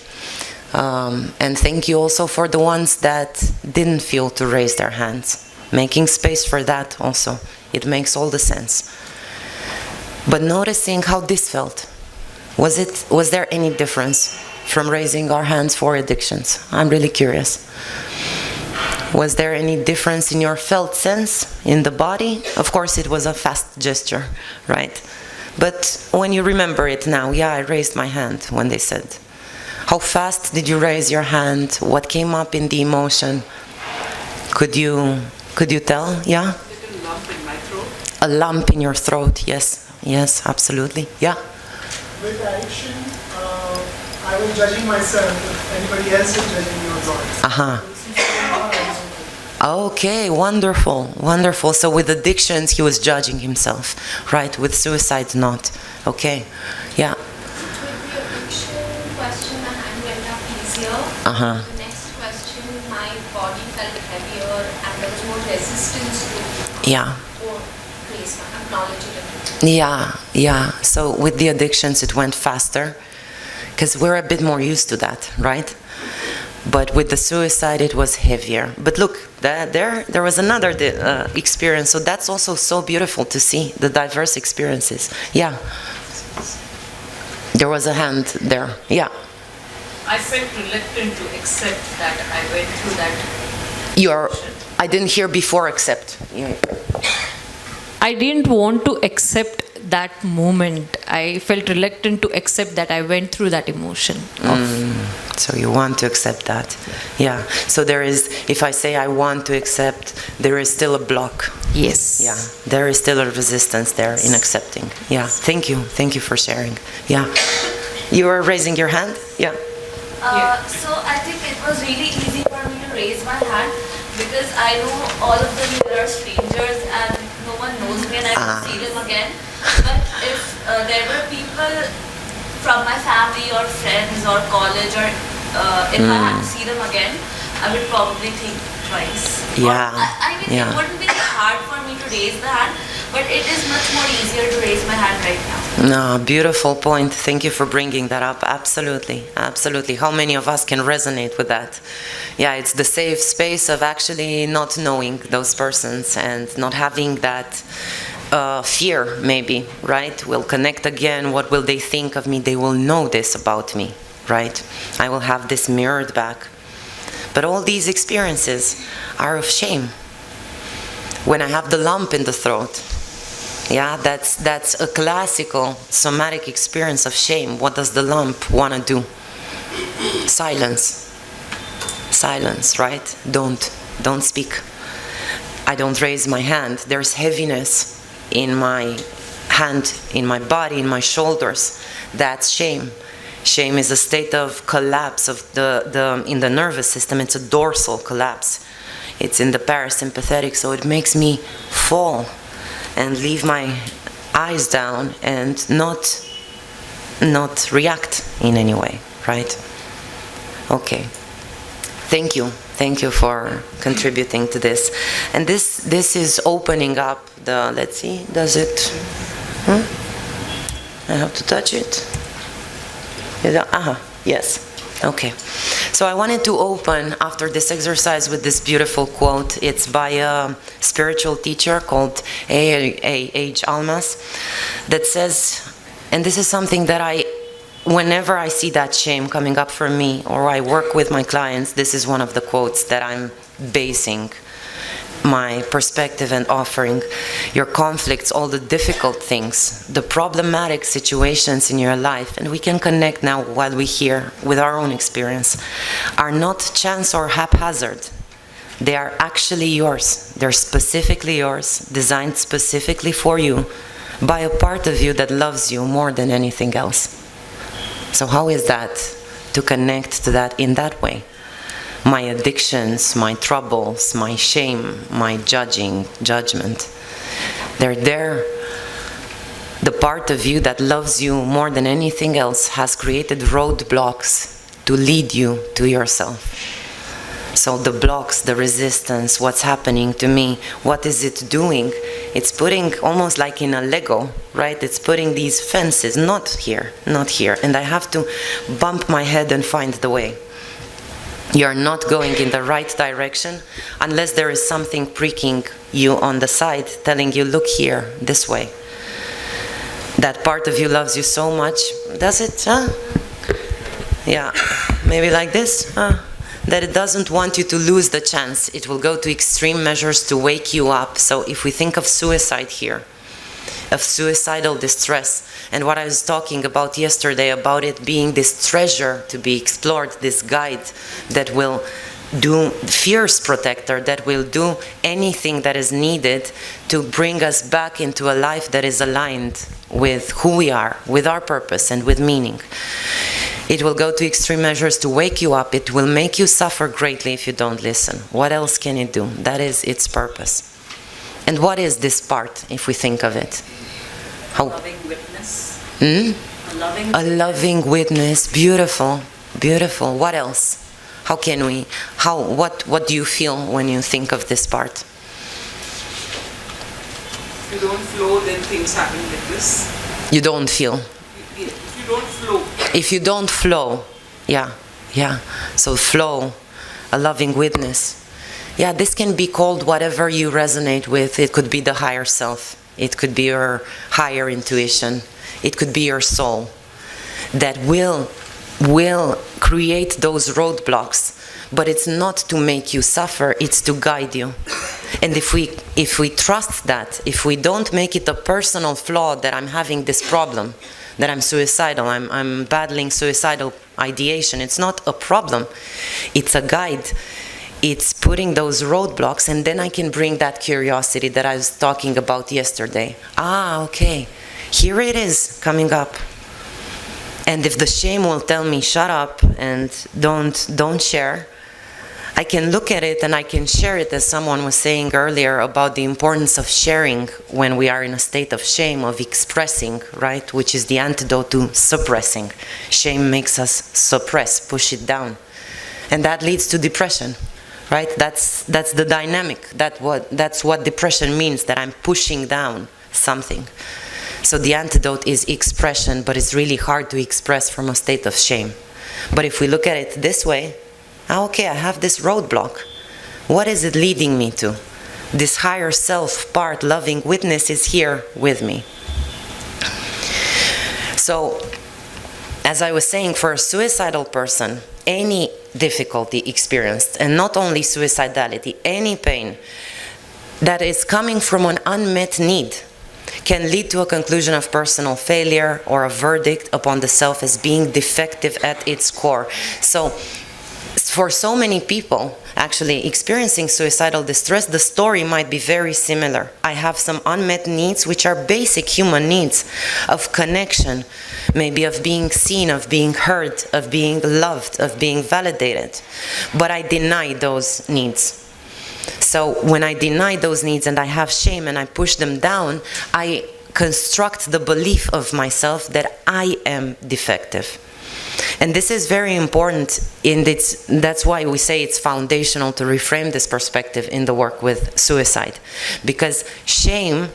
And thank you also for the ones that didn't feel to raise their hands. Making space for that also. It makes all the sense. But noticing how this felt. Was there any difference from raising our hands for addictions? I'm really curious. Was there any difference in your felt sense in the body? Of course, it was a fast gesture, right? But when you remember it now, yeah, I raised my hand when they said. How fast did you raise your hand? What came up in the emotion? Could you tell? Yeah? A lump in my throat. A lump in your throat, yes. Yes, absolutely. Yeah? With addiction, I was judging myself if anybody else is judging me or not. Okay, wonderful. So with addictions, he was judging himself, right? With suicide, not. Okay, yeah. With the addiction question, my hand went up easier. The next question, my body felt heavier and there was more resistance to or praise, acknowledge it. Yeah. So with the addictions, it went faster because we're a bit more used to that, right? But with the suicide, it was heavier. But look, there was another experience. So that's also so beautiful to see the diverse experiences. Yeah. There was a hand there. Yeah. I felt reluctant to accept that I went through that. I didn't hear before accept. I didn't want to accept that moment. I felt reluctant to accept that I went through that emotion. So you want to accept that. Yeah. So there is, if I say I want to accept, there is still a block. Yes. Yeah. There is still a resistance there in accepting. Yeah. Thank you. Thank you for sharing. Yeah. You were raising your hand? Yeah. So I think it was really easy for me to raise my hand because I know all of them here are strangers and no one knows me and I can see them again. But if there were people from my family or friends or college or if I had to see them again, I would probably think twice. Yeah. It wouldn't be hard for me to raise the hand, but it is much more easier to raise my hand right now. No, beautiful point. Thank you for bringing that up. Absolutely. How many of us can resonate with that? Yeah, it's the safe space of actually not knowing those persons and not having that fear, maybe, right? We'll connect again. What will they think of me? They will know this about me, right? I will have this mirrored back. But all these experiences are of shame. When I have the lump in the throat, yeah, that's a classical somatic experience of shame. What does the lump want to do? Silence, right? Don't speak. I don't raise my hand. There's heaviness in my hand, in my body, in my shoulders. That's shame. Shame is a state of collapse of in the nervous system. It's a dorsal collapse. It's in the parasympathetic, so it makes me fall and leave my eyes down and not react in any way, right? Okay. Thank you. Thank you for contributing to this. And this is opening up the, let's see, does it? I have to touch it. Yes. Okay. So I wanted to open after this exercise with this beautiful quote. It's by a spiritual teacher called A.H. Almas that says, and this is something that whenever I see that shame coming up for me or I work with my clients, this is one of the quotes that I'm basing my perspective and offering. Your conflicts, all the difficult things, the problematic situations in your life, and we can connect now while we're here with our own experience, are not chance or haphazard. They are actually yours. They're specifically yours, designed specifically for you by a part of you that loves you more than anything else. So how is that to connect to that in that way? My addictions, my troubles, my shame, my judgment, they're there. The part of you that loves you more than anything else has created roadblocks to lead you to yourself. So the blocks, the resistance, what's happening to me, what is it doing? It's putting, almost like in a Lego, right? It's putting these fences, not here, not here. And I have to bump my head and find the way. You're not going in the right direction unless there is something pricking you on the side, telling you, look here, this way. That part of you loves you so much. Does it? Yeah, maybe like this. That it doesn't want you to lose the chance. It will go to extreme measures to wake you up. So if we think of suicide here, of suicidal distress, and what I was talking about yesterday, about it being this treasure to be explored, this guide that will do, fierce protector, that will do anything that is needed to bring us back into a life that is aligned with who we are, with our purpose and with meaning. It will go to extreme measures to wake you up. It will make you suffer greatly if you don't listen. What else can it do? That is its purpose. And what is this part, if we think of it? How? A loving witness. A loving witness. Beautiful. Beautiful. What else? How can we? What do you feel when you think of this part? If you don't flow, then things happen like this. You don't feel. If you don't flow. If you don't flow, yeah. So flow, a loving witness. Yeah, this can be called whatever you resonate with. It could be the higher self. It could be your higher intuition. It could be your soul that will create those roadblocks. But it's not to make you suffer, it's to guide you. And if we trust that, if we don't make it a personal flaw that I'm having this problem, that I'm suicidal, I'm battling suicidal ideation, it's not a problem, it's a guide. It's putting those roadblocks, and then I can bring that curiosity that I was talking about yesterday. Okay, here it is coming up. And if the shame will tell me, shut up and don't share, I can look at it and I can share it, as someone was saying earlier about the importance of sharing when we are in a state of shame, of expressing, right? Which is the antidote to suppressing. Shame makes us suppress, push it down. And that leads to depression, right? That's the dynamic. That's what depression means, that I'm pushing down something. So the antidote is expression, but it's really hard to express from a state of shame. But if we look at it this way, okay, I have this roadblock. What is it leading me to? This higher self part, loving witness, is here with me. So, as I was saying, for a suicidal person, any difficulty experienced, and not only suicidality, any pain that is coming from an unmet need, can lead to a conclusion of personal failure or a verdict upon the self as being defective at its core. So, for so many people, actually experiencing suicidal distress, the story might be very similar. I have some unmet needs, which are basic human needs of connection, maybe of being seen, of being heard, of being loved, of being validated. But I deny those needs. So when I deny those needs and I have shame and I push them down, I construct the belief of myself that I am defective. And this is very important, that's why we say it's foundational to reframe this perspective in the work with suicide. Because shame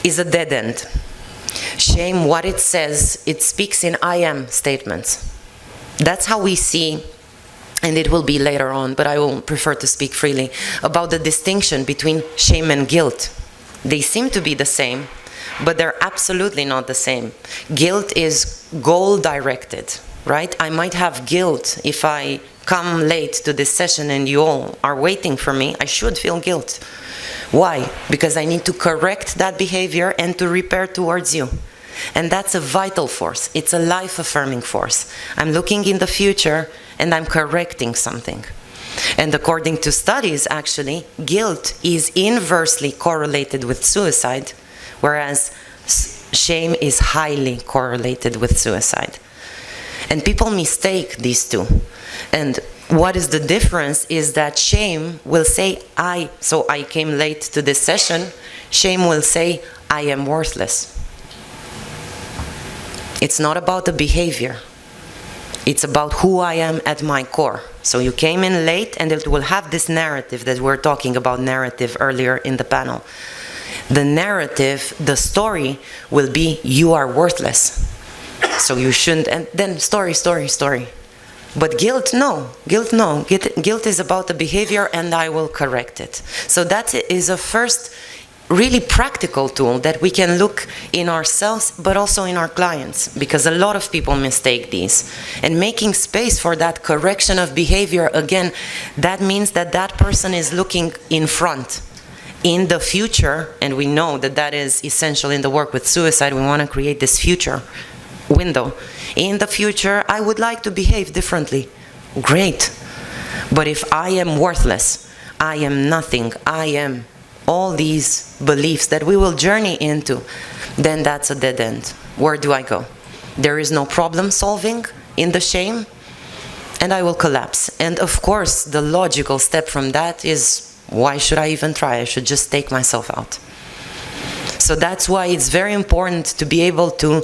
is a dead end. Shame, what it says, it speaks in I am statements. That's how we see, and it will be later on, but I will prefer to speak freely, about the distinction between shame and guilt. They seem to be the same, but they're absolutely not the same. Guilt is goal-directed, right? I might have guilt if I come late to this session and you all are waiting for me. I should feel guilt. Why? Because I need to correct that behavior and to repair towards you. And that's a vital force. It's a life-affirming force. I'm looking in the future and I'm correcting something. And according to studies, actually, guilt is inversely correlated with suicide, whereas shame is highly correlated with suicide. And people mistake these two. And what is the difference is that shame will say, so I came late to this session, shame will say, I am worthless. It's not about the behavior. It's about who I am at my core. So you came in late and it will have this narrative that we're talking about narrative earlier in the panel. The narrative, the story will be you are worthless. So you shouldn't, and then story. But guilt, no. Guilt is about the behavior and I will correct it. So that is a first really practical tool that we can look in ourselves but also in our clients, because a lot of people mistake these. And making space for that correction of behavior, again, that means that that person is looking in front. In the future, and we know that that is essential in the work with suicide, we want to create this future window. In the future, I would like to behave differently. Great. But if I am worthless, I am nothing, I am all these beliefs that we will journey into, then that's a dead end. Where do I go? There is no problem solving in the shame, and I will collapse. And of course, the logical step from that is, why should I even try? I should just take myself out. So that's why it's very important to be able to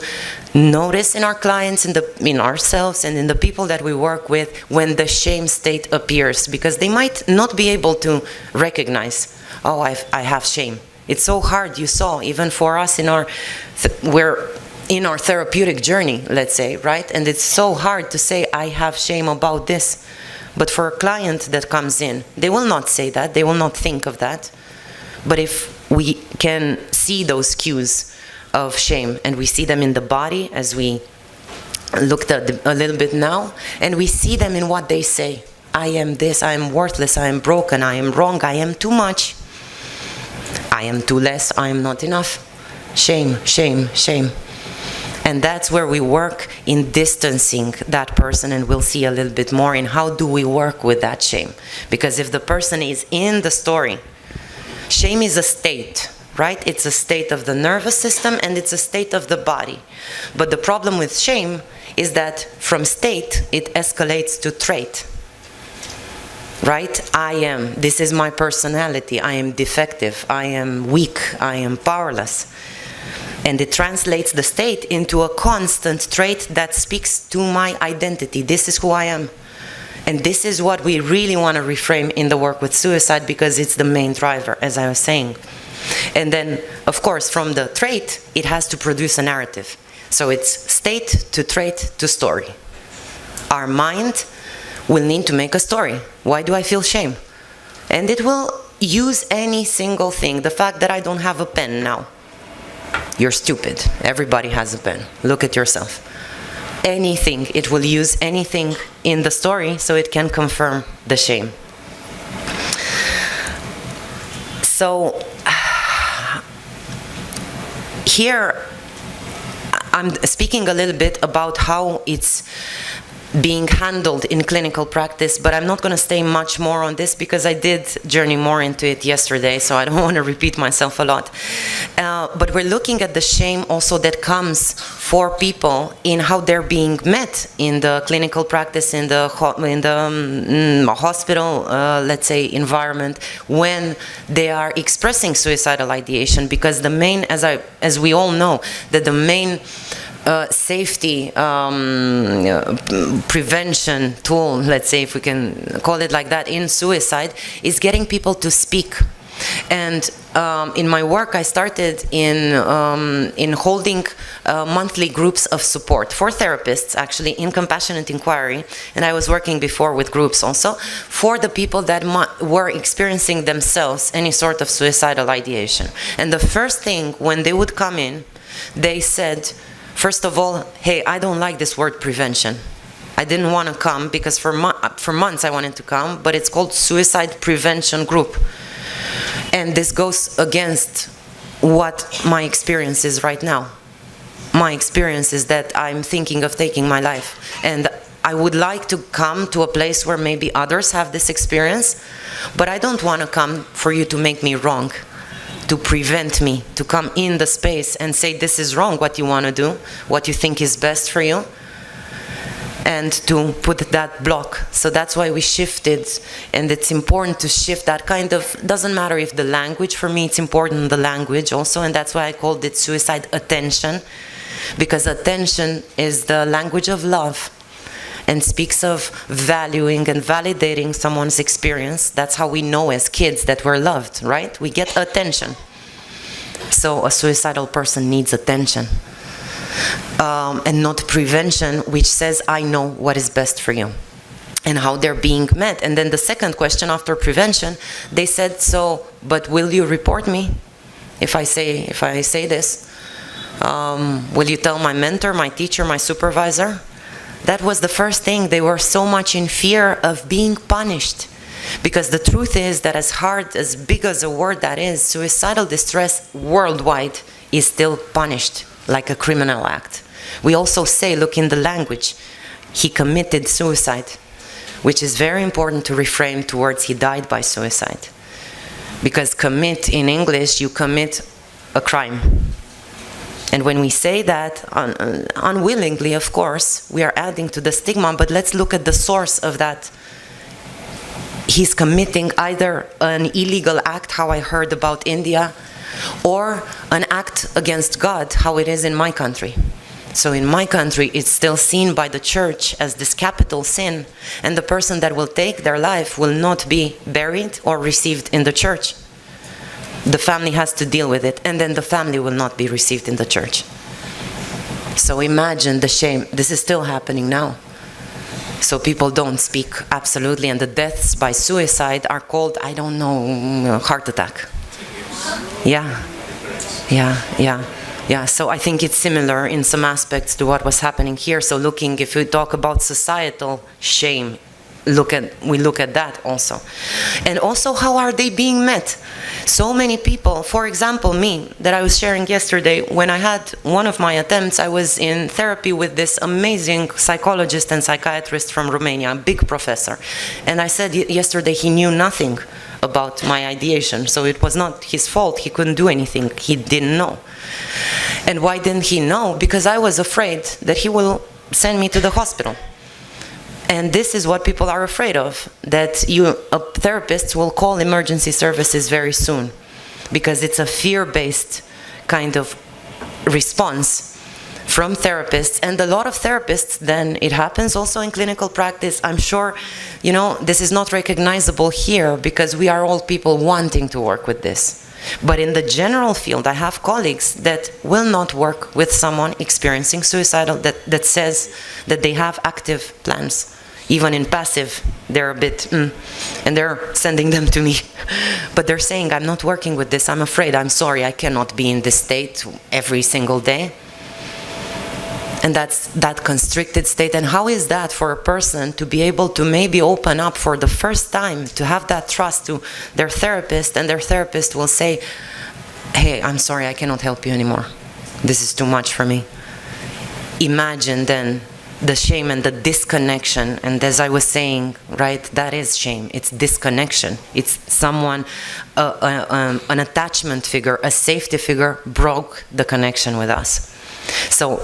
notice in our clients, in ourselves, and in the people that we work with when the shame state appears, because they might not be able to recognize, oh, I have shame. It's so hard, you saw, even for us we're in our therapeutic journey, let's say, right? And it's so hard to say, I have shame about this. But for a client that comes in, they will not say that, they will not think of that. But if we can see those cues of shame, and we see them in the body, as we looked at a little bit now, and we see them in what they say. I am this, I am worthless, I am broken, I am wrong, I am too much. I am too less, I am not enough. Shame, shame, shame. And that's where we work in distancing that person, and we'll see a little bit more in how do we work with that shame. Because if the person is in the story, shame is a state, right? It's a state of the nervous system and it's a state of the body. But the problem with shame is that from state, it escalates to trait. Right? This is my personality, I am defective, I am weak, I am powerless. And it translates the state into a constant trait that speaks to my identity. This is who I am. And this is what we really want to reframe in the work with suicide, because it's the main driver, as I was saying. And then, of course, from the trait, it has to produce a narrative. So it's state to trait to story. Our mind will need to make a story. Why do I feel shame? And it will use any single thing. The fact that I don't have a pen now. You're stupid. Everybody has a pen. Look at yourself. Anything. It will use anything in the story so it can confirm the shame. So here I'm speaking a little bit about how it's being handled in clinical practice, but I'm not going to stay much more on this because I did journey more into it yesterday, so I don't want to repeat myself a lot. But we're looking at the shame also that comes for people in how they're being met in the clinical practice, in the hospital, let's say, environment, when they are expressing suicidal ideation, because the main, as we all know, that the main safety prevention tool, let's say, if we can call it like that, in suicide, is getting people to speak. And in my work, I started in holding monthly groups of support for therapists, actually, in compassionate inquiry. And I was working before with groups also, for the people that were experiencing themselves any sort of suicidal ideation. And the first thing, when they would come in, they said, first of all, hey, I don't like this word prevention. I didn't want to come because for months I wanted to come, but it's called suicide prevention group. And this goes against what my experience is right now. My experience is that I'm thinking of taking my life. And I would like to come to a place where maybe others have this experience, but I don't want to come for you to make me wrong, to prevent me, to come in the space and say this is wrong, what you want to do, what you think is best for you, and to put that block. So that's why we shifted, and it's important to shift that kind of, doesn't matter if the language, for me it's important the language also, and that's why I called it suicide attention, because attention is the language of love and speaks of valuing and validating someone's experience. That's how we know as kids that we're loved, right? We get attention. So a suicidal person needs attention. And not prevention, which says, I know what is best for you, and how they're being met. And then the second question after prevention, they said, so, but will you report me if I say this? Will you tell my mentor, my teacher, my supervisor? That was the first thing. They were so much in fear of being punished. Because the truth is that as hard, as big as a word that is, suicidal distress worldwide is still punished like a criminal act. We also say, look in the language, he committed suicide, which is very important to reframe towards he died by suicide. Because commit in English, you commit a crime. And when we say that, unwillingly, of course, we are adding to the stigma, but let's look at the source of that. He's committing either an illegal act, how I heard about India, or an act against God, how it is in my country. So in my country, it's still seen by the church as this capital sin, and the person that will take their life will not be buried or received in the church. The family has to deal with it, and then the family will not be received in the church. So imagine the shame. This is still happening now. So people don't speak, absolutely, and the deaths by suicide are called, I don't know, heart attack. Yeah. So I think it's similar in some aspects to what was happening here. So looking, if we talk about societal shame, we look at that also. And also, how are they being met? So many people, for example, me, that I was sharing yesterday, when I had one of my attempts, I was in therapy with this amazing psychologist and psychiatrist from Romania, a big professor. And I said yesterday he knew nothing about my ideation, so it was not his fault, he couldn't do anything, he didn't know. And why didn't he know? Because I was afraid that he will send me to the hospital. And this is what people are afraid of, that therapists will call emergency services very soon, because it's a fear-based kind of response from therapists. And a lot of therapists, then it happens also in clinical practice. I'm sure, this is not recognizable here because we are all people wanting to work with this. But in the general field, I have colleagues that will not work with someone experiencing suicidal, that says that they have active plans. Even in passive, they're a bit, and they're sending them to me. But they're saying, I'm not working with this, I'm afraid, I'm sorry, I cannot be in this state every single day. And that's that constricted state. And how is that for a person to be able to maybe open up for the first time, to have that trust to their therapist, and their therapist will say, hey, I'm sorry, I cannot help you anymore. This is too much for me. Imagine then the shame and the disconnection. And as I was saying, right, that is shame. It's disconnection. It's someone, an attachment figure, a safety figure broke the connection with us. So,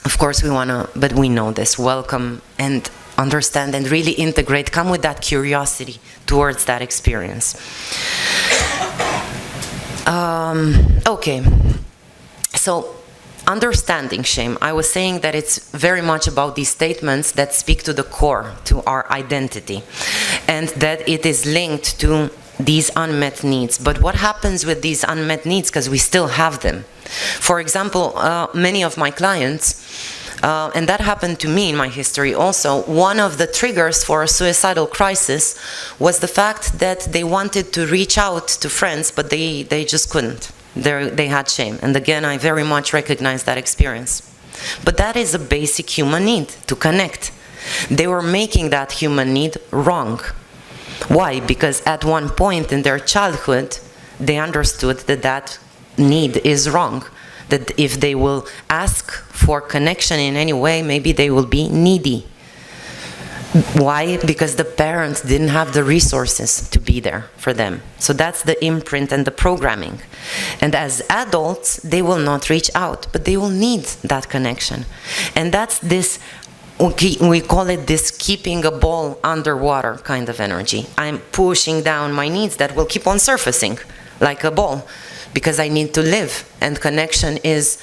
of course, we want to, but we know this, welcome and understand and really integrate, come with that curiosity towards that experience. Okay, so understanding shame. I was saying that it's very much about these statements that speak to the core, to our identity, and that it is linked to these unmet needs. But what happens with these unmet needs, because we still have them? For example, many of my clients, and that happened to me in my history also, one of the triggers for a suicidal crisis was the fact that they wanted to reach out to friends, but they just couldn't. They had shame. And again, I very much recognize that experience. But that is a basic human need, to connect. They were making that human need wrong. Why? Because at one point in their childhood, they understood that that need is wrong. That if they will ask for connection in any way, maybe they will be needy. Why? Because the parents didn't have the resources to be there for them. So that's the imprint and the programming. And as adults, they will not reach out, but they will need that connection. And that's this, we call it this keeping a ball underwater kind of energy. I'm pushing down my needs that will keep on surfacing like a ball, because I need to live, and connection is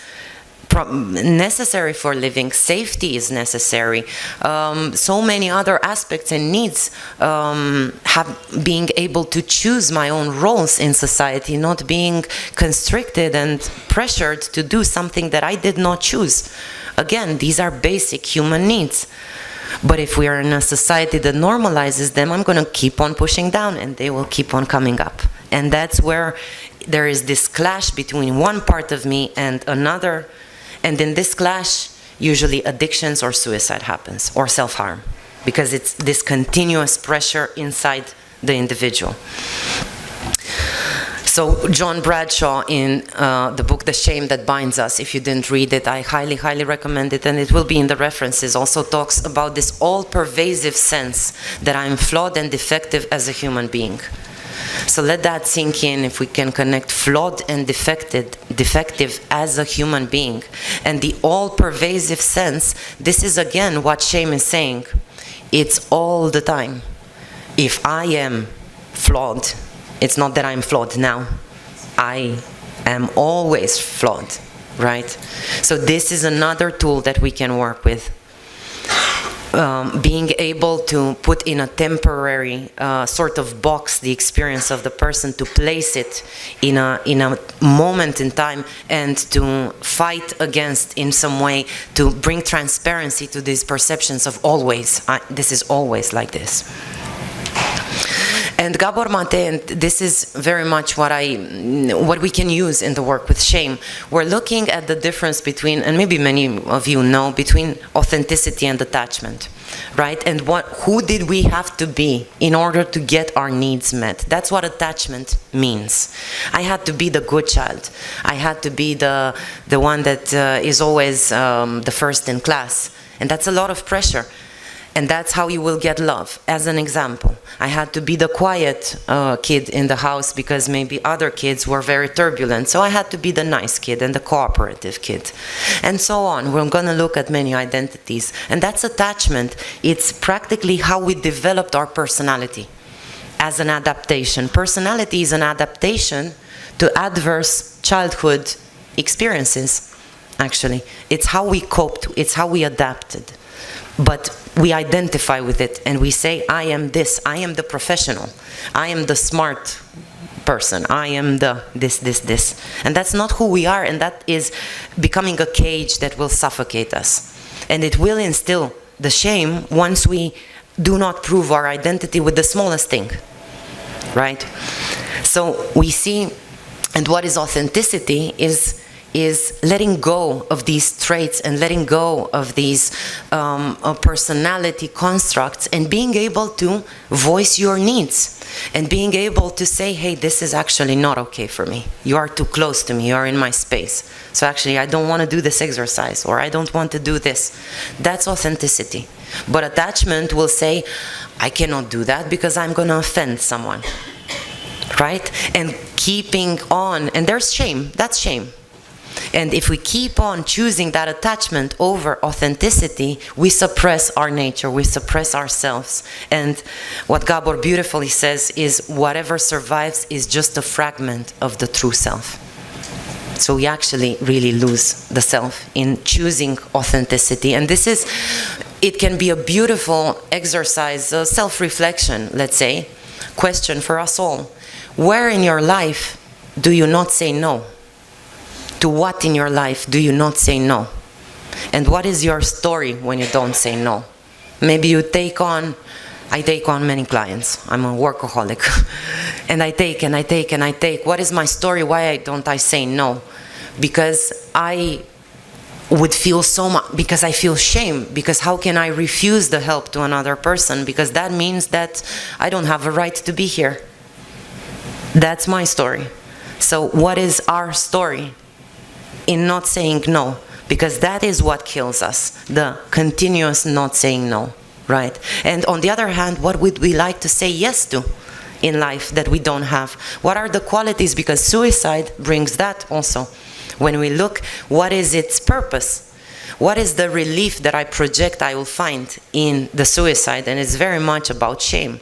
necessary for living. Safety is necessary. So many other aspects and needs, being able to choose my own roles in society, not being constricted and pressured to do something that I did not choose. Again, these are basic human needs. But if we are in a society that normalizes them, I'm going to keep on pushing down and they will keep on coming up. And that's where there is this clash between one part of me and another. And in this clash, usually addictions or suicide happens, or self-harm, because it's this continuous pressure inside the individual. So John Bradshaw, in the book The Shame That Binds Us, if you didn't read it, I highly, highly recommend it, and it will be in the references, also talks about this all-pervasive sense that I'm flawed and defective as a human being. So let that sink in, if we can connect flawed and defective as a human being. And the all-pervasive sense, this is again what shame is saying. It's all the time. If I am flawed, it's not that I'm flawed now. I am always flawed, right? So this is another tool that we can work with. Being able to put in a temporary sort of box the experience of the person, to place it in a moment in time, and to fight against in some way, to bring transparency to these perceptions of always. This is always like this. And Gabor Mate, and this is very much what we can use in the work with shame. We're looking at the difference between, and maybe many of you know, between authenticity and attachment, right? And who did we have to be in order to get our needs met? That's what attachment means. I had to be the good child. I had to be the one that is always the first in class. And that's a lot of pressure. And that's how you will get love. As an example, I had to be the quiet kid in the house because maybe other kids were very turbulent. So I had to be the nice kid and the cooperative kid. And so on. We're going to look at many identities. And that's attachment. It's practically how we developed our personality as an adaptation. Personality is an adaptation to adverse childhood experiences, actually. It's how we coped. It's how we adapted. But we identify with it and we say, I am this, I am the professional, I am the smart person, I am the this. And that's not who we are, and that is becoming a cage that will suffocate us. And it will instill the shame once we do not prove our identity with the smallest thing, right? So we see, and what is authenticity is is letting go of these traits and letting go of these personality constructs and being able to voice your needs and being able to say, hey, this is actually not okay for me. You are too close to me. You are in my space. So actually, I don't want to do this exercise, or I don't want to do this. That's authenticity. But attachment will say, I cannot do that because I'm going to offend someone. Right? And keeping on, and there's shame. That's shame. And if we keep on choosing that attachment over authenticity, we suppress our nature, we suppress ourselves. And what Gabor beautifully says is, whatever survives is just a fragment of the true self. So we actually really lose the self in choosing authenticity. And this is, it can be a beautiful exercise, a self-reflection, let's say, question for us all. Where in your life do you not say no? To what in your life do you not say no? And what is your story when you don't say no? Maybe you take on, I take on many clients. I'm a workaholic. And I take and I take and I take. What is my story? Why don't I say no? Because I would feel so much, because I feel shame, because how can I refuse the help to another person? Because that means that I don't have a right to be here. That's my story. So what is our story in not saying no? Because that is what kills us, the continuous not saying no, right? And on the other hand, what would we like to say yes to in life that we don't have? What are the qualities? Because suicide brings that also. When we look, what is its purpose? What is the relief that I project I will find in the suicide? And it's very much about shame.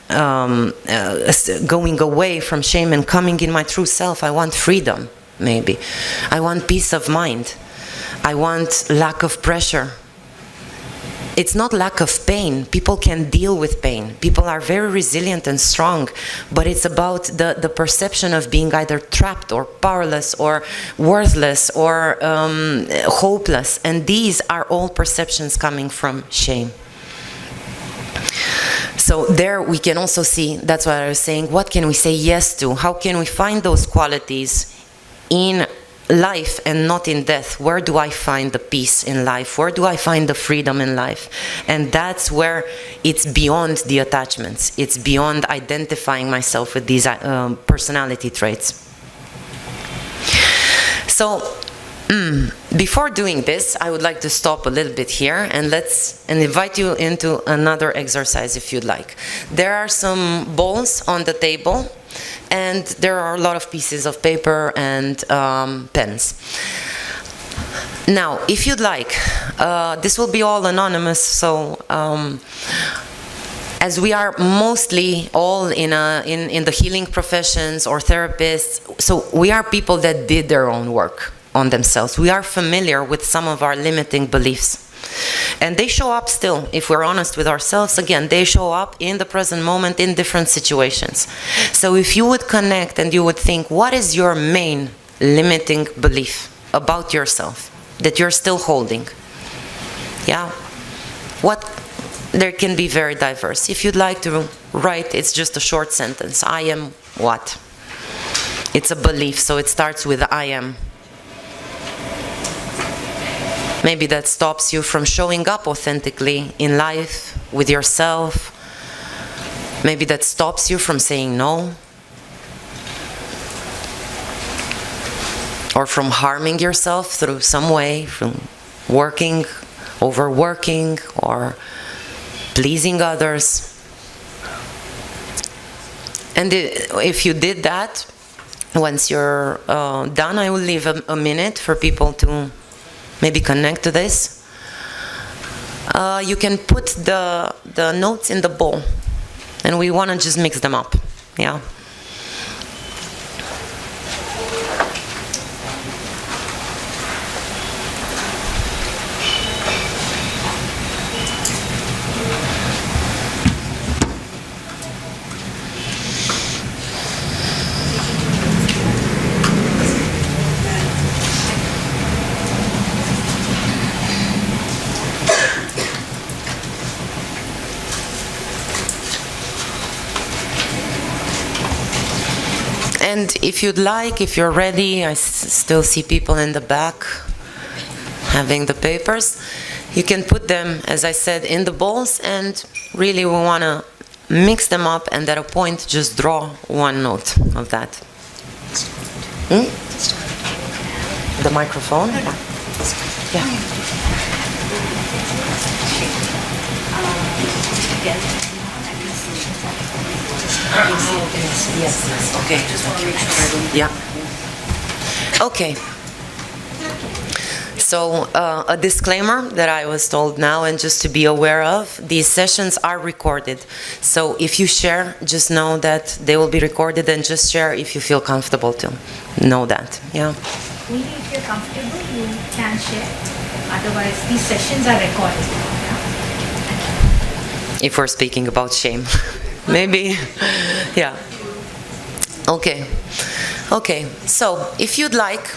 Going away from shame and coming in my true self. I want freedom, maybe. I want peace of mind. I want lack of pressure. It's not lack of pain. People can deal with pain. People are very resilient and strong, but it's about the perception of being either trapped or powerless or worthless or hopeless. And these are all perceptions coming from shame. So there we can also see, that's what I was saying, what can we say yes to? How can we find those qualities in life and not in death? Where do I find the peace in life? Where do I find the freedom in life? And that's where it's beyond the attachments. It's beyond identifying myself with these personality traits. So before doing this, I would like to stop a little bit here and invite you into another exercise if you'd like. There are some balls on the table, and there are a lot of pieces of paper and pens. Now, if you'd like, this will be all anonymous, so as we are mostly all in the healing professions or therapists, so we are people that did their own work on themselves. We are familiar with some of our limiting beliefs. And they show up still, if we're honest with ourselves. Again, they show up in the present moment in different situations. So if you would connect and you would think, what is your main limiting belief about yourself that you're still holding? Yeah. There can be very diverse. If you'd like to write, it's just a short sentence. I am what? It's a belief, so it starts with I am. Maybe that stops you from showing up authentically in life, with yourself. Maybe that stops you from saying no. Or from harming yourself through some way, from working, overworking, or pleasing others. And if you did that, once you're done, I will leave a minute for people to maybe connect to this. You can put the notes in the bowl, and we want to just mix them up. Yeah. And if you'd like, if you're ready, I still see people in the back having the papers. You can put them, as I said, in the bowls, and really we want to mix them up, and at a point just draw one note of that. The microphone? Yeah. Yes. Okay. Yeah. Okay. So a disclaimer that I was told now, and just to be aware of, these sessions are recorded. So if you share, just know that they will be recorded, and just share if you feel comfortable to know that. Yeah. Only if you're comfortable, you can share. Otherwise, these sessions are recorded. Yeah? If we're speaking about shame. Maybe. Yeah. Okay. Okay. So if you'd like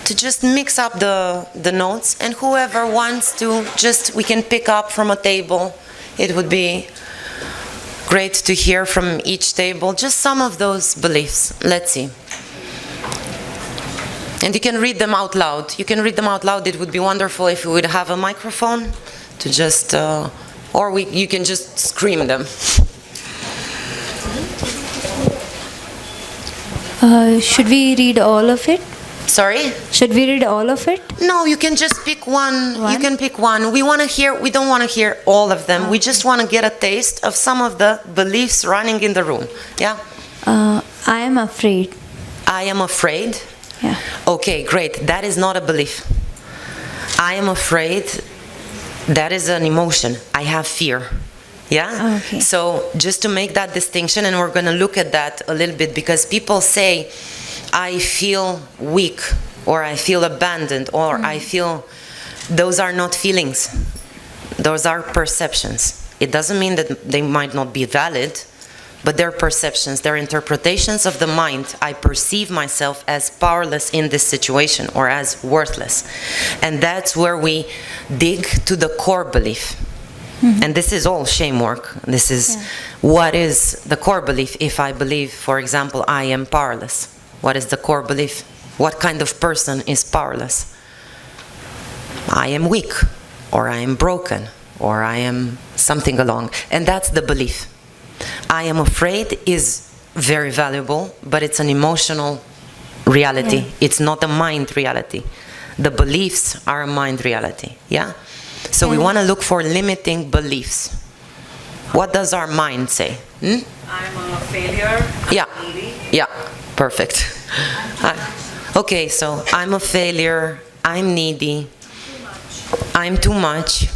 to just mix up the notes, and whoever wants to, just we can pick up from a table. It would be great to hear from each table just some of those beliefs. Let's see. And you can read them out loud. You can read them out loud. It would be wonderful if we would have a microphone to just, or you can just scream them. Should we read all of it? Sorry? Should we read all of it? No, you can just pick one. You can pick one. We don't want to hear all of them. We just want to get a taste of some of the beliefs running in the room. Yeah? I am afraid. I am afraid? Yeah. Okay, great. That is not a belief. I am afraid. That is an emotion. I have fear. Yeah? Okay. So just to make that distinction, and we're going to look at that a little bit, because people say, I feel weak, or I feel abandoned, or I feel... Those are not feelings. Those are perceptions. It doesn't mean that they might not be valid, but they're perceptions, they're interpretations of the mind. I perceive myself as powerless in this situation, or as worthless. And that's where we dig to the core belief. And this is all shame work. This is what is the core belief. If I believe, for example, I am powerless, what is the core belief? What kind of person is powerless? I am weak, or I am broken, or I am something along. And that's the belief. I am afraid is very valuable, but it's an emotional reality. Yeah. It's not a mind reality. The beliefs are a mind reality. Yeah? So we want to look for limiting beliefs. What does our mind say? I'm a failure. I'm needy. Yeah, perfect. Okay, so I'm a failure. I'm needy. I'm too much.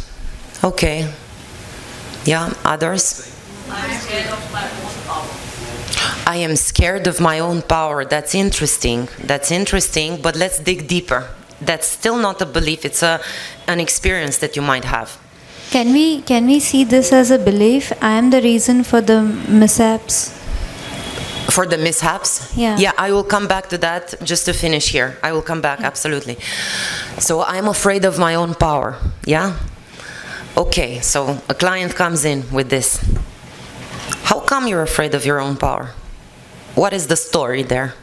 Okay. Yeah, others? I'm scared of my own power. I am scared of my own power. That's interesting. That's interesting, but let's dig deeper. That's still not a belief. It's an experience that you might have. Can we see this as a belief? I am the reason for the mishaps. For the mishaps? Yeah. Yeah, I will come back to that just to finish here. I will come back, absolutely. So I'm afraid of my own power. Yeah? Okay, so a client comes in with this. How come you're afraid of your own power? What is the story there?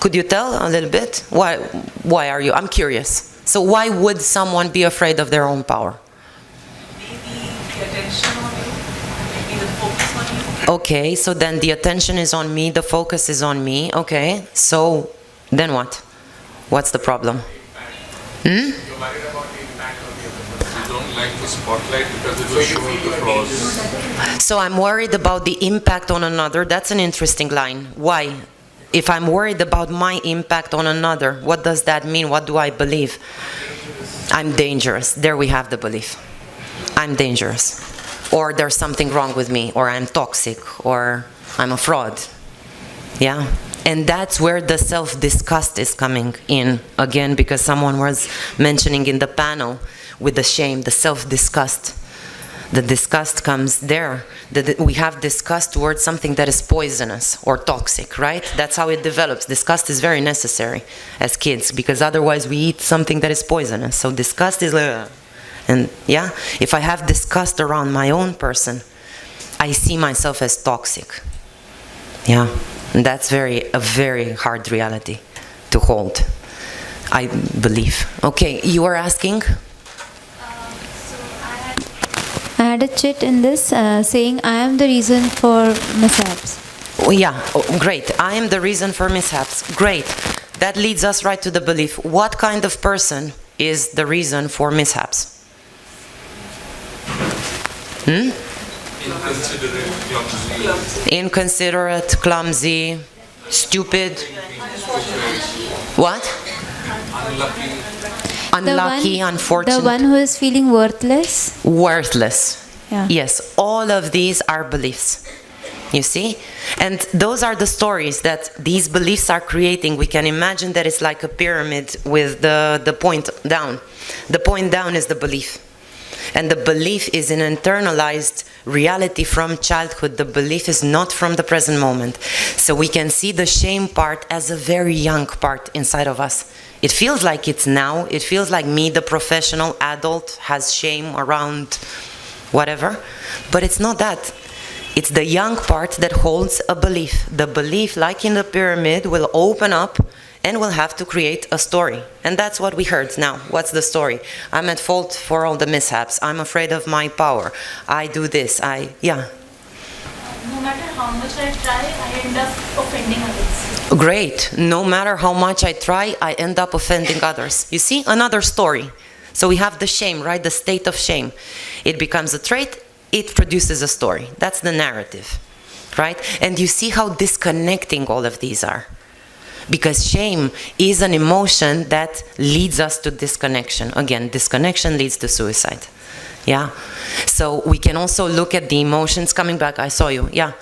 Could you tell a little bit? Why are you? I'm curious. So why would someone be afraid of their own power? Maybe the attention on you, maybe the focus on you. Okay, so then the attention is on me, the focus is on me. Okay, so then what? What's the problem? You're worried about the impact on the other person. You don't like the spotlight because it will show the flaws. So I'm worried about the impact on another. That's an interesting line. Why? If I'm worried about my impact on another, what does that mean? What do I believe? I'm dangerous. There we have the belief. I'm dangerous. Or there's something wrong with me, or I'm toxic, or I'm a fraud. Yeah? And that's where the self-disgust is coming in again, because someone was mentioning in the panel with the shame, the self-disgust. The disgust comes there. We have disgust towards something that is poisonous or toxic, right? That's how it develops. Disgust is very necessary as kids, because otherwise we eat something that is poisonous. So disgust is, and yeah, if I have disgust around my own person, I see myself as toxic. Yeah. And that's a very hard reality to hold, I believe. Okay, you were asking? I had a chit in this saying, I am the reason for mishaps. Oh, yeah, great. I am the reason for mishaps. Great. That leads us right to the belief. What kind of person is the reason for mishaps? Inconsiderate, clumsy, stupid. What? Unlucky, unfortunate. The one who is feeling worthless. Worthless. Yeah. Yes, all of these are beliefs. You see? And those are the stories that these beliefs are creating. We can imagine that it's like a pyramid with the point down. The point down is the belief. And the belief is an internalized reality from childhood. The belief is not from the present moment. So we can see the shame part as a very young part inside of us. It feels like it's now. It feels like me, the professional adult, has shame around whatever. But it's not that. It's the young part that holds a belief. The belief, like in the pyramid, will open up and will have to create a story. And that's what we heard now. What's the story? I'm at fault for all the mishaps. I'm afraid of my power. I do this. Yeah. No matter how much I try, I end up offending others. Great. No matter how much I try, I end up offending others. You see? Another story. So we have the shame, right? The state of shame. It becomes a trait. It produces a story. That's the narrative, right? And you see how disconnecting all of these are. Because shame is an emotion that leads us to disconnection. Again, disconnection leads to suicide. Yeah? So we can also look at the emotions coming back. I saw you. Yeah.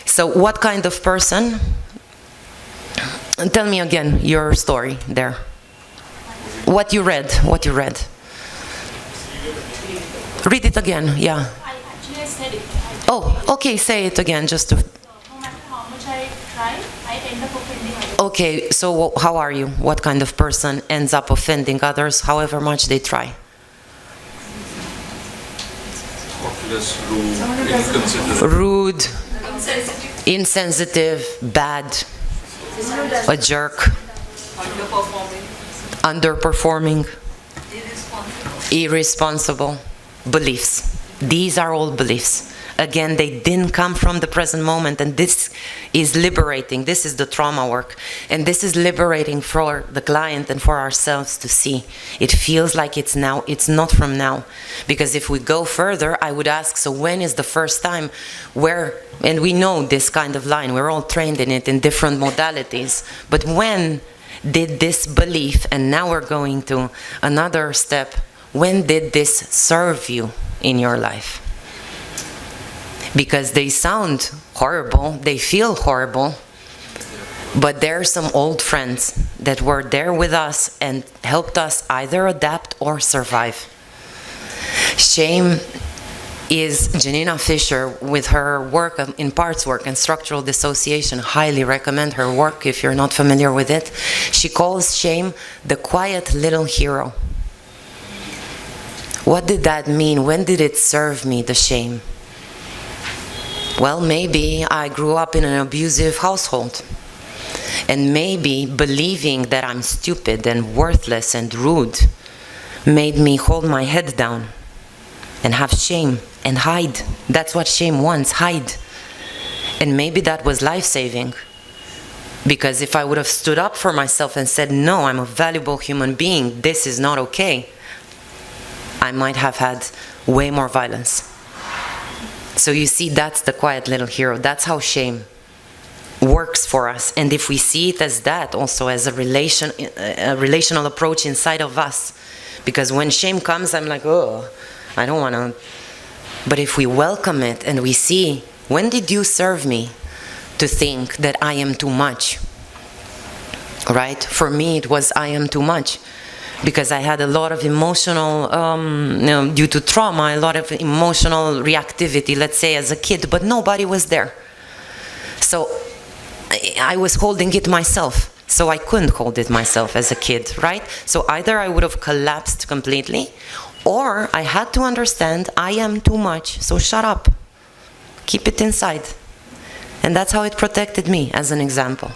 So what kind of person? Tell me again your story there. What you read. What you read. Read it again. Yeah. Actually, I said it. Oh, okay. Say it again just to... No matter how much I try, I end up offending others. Okay, so how are you? What kind of person ends up offending others however much they try? Thoughtless, rude, inconsiderate. Rude, insensitive, bad, a jerk, underperforming, irresponsible. Beliefs. These are all beliefs. Again, they didn't come from the present moment, and this is liberating. This is the trauma work, and this is liberating for the client and for ourselves to see. It feels like it's now. It's not from now, because if we go further, I would ask, so when is the first time where, and we know this kind of line, we're all trained in it in different modalities, but when did this belief, and now we're going to another step, when did this serve you in your life? Because they sound horrible, they feel horrible, but there are some old friends that were there with us and helped us either adapt or survive. Shame is Janina Fisher with her work in parts work and structural dissociation. Highly recommend her work if you're not familiar with it. She calls shame the quiet little hero. What did that mean? When did it serve me, the shame? Well, maybe I grew up in an abusive household. And maybe believing that I'm stupid and worthless and rude made me hold my head down and have shame and hide. That's what shame wants, hide. And maybe that was life-saving. Because if I would have stood up for myself and said, no, I'm a valuable human being, this is not okay, I might have had way more violence. So you see, that's the quiet little hero. That's how shame works for us. And if we see it as that, also as a relational approach inside of us, because when shame comes, I'm like, oh, I don't want to. But if we welcome it and we see, when did you serve me to think that I am too much? Right? For me, it was I am too much. Because I had a lot of emotional, due to trauma, a lot of emotional reactivity, let's say, as a kid, but nobody was there. So I was holding it myself. So I couldn't hold it myself as a kid, right? So either I would have collapsed completely, or I had to understand I am too much, so shut up. Keep it inside. And that's how it protected me, as an example.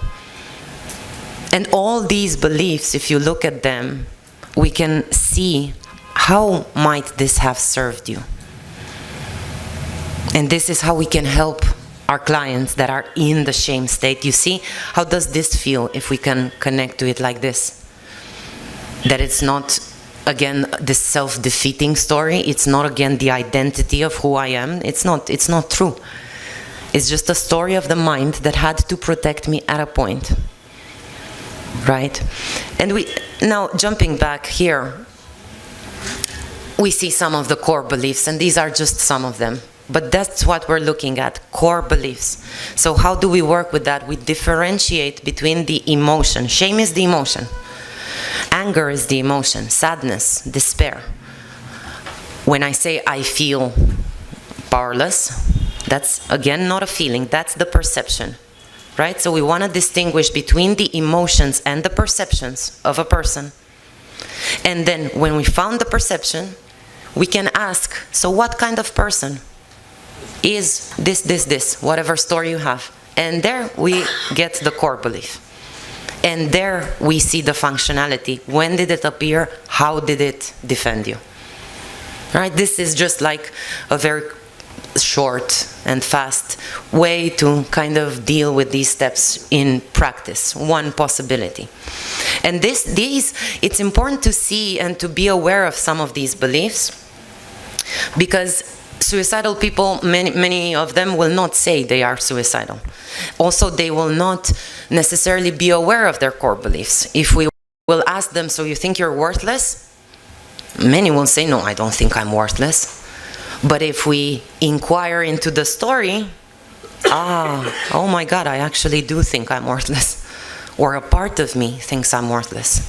And all these beliefs, if you look at them, we can see how might this have served you. And this is how we can help our clients that are in the shame state. You see, how does this feel if we can connect to it like this? That it's not, again, this self-defeating story. It's not, again, the identity of who I am. It's not true. It's just a story of the mind that had to protect me at a point. Right? And now jumping back here, we see some of the core beliefs, and these are just some of them. But that's what we're looking at, core beliefs. So how do we work with that? We differentiate between the emotion. Shame is the emotion. Anger is the emotion. Sadness, despair. When I say I feel powerless, that's, again, not a feeling. That's the perception. Right? So we want to distinguish between the emotions and the perceptions of a person. And then when we found the perception, we can ask, so what kind of person is this, whatever story you have? And there we get the core belief. And there we see the functionality. When did it appear? How did it defend you? Right? This is just like a very short and fast way to kind of deal with these steps in practice. One possibility. And it's important to see and to be aware of some of these beliefs, because suicidal people, many of them will not say they are suicidal. Also, they will not necessarily be aware of their core beliefs. If we will ask them, so you think you're worthless? Many will say, no, I don't think I'm worthless. But if we inquire into the story, oh my God, I actually do think I'm worthless. Or a part of me thinks I'm worthless.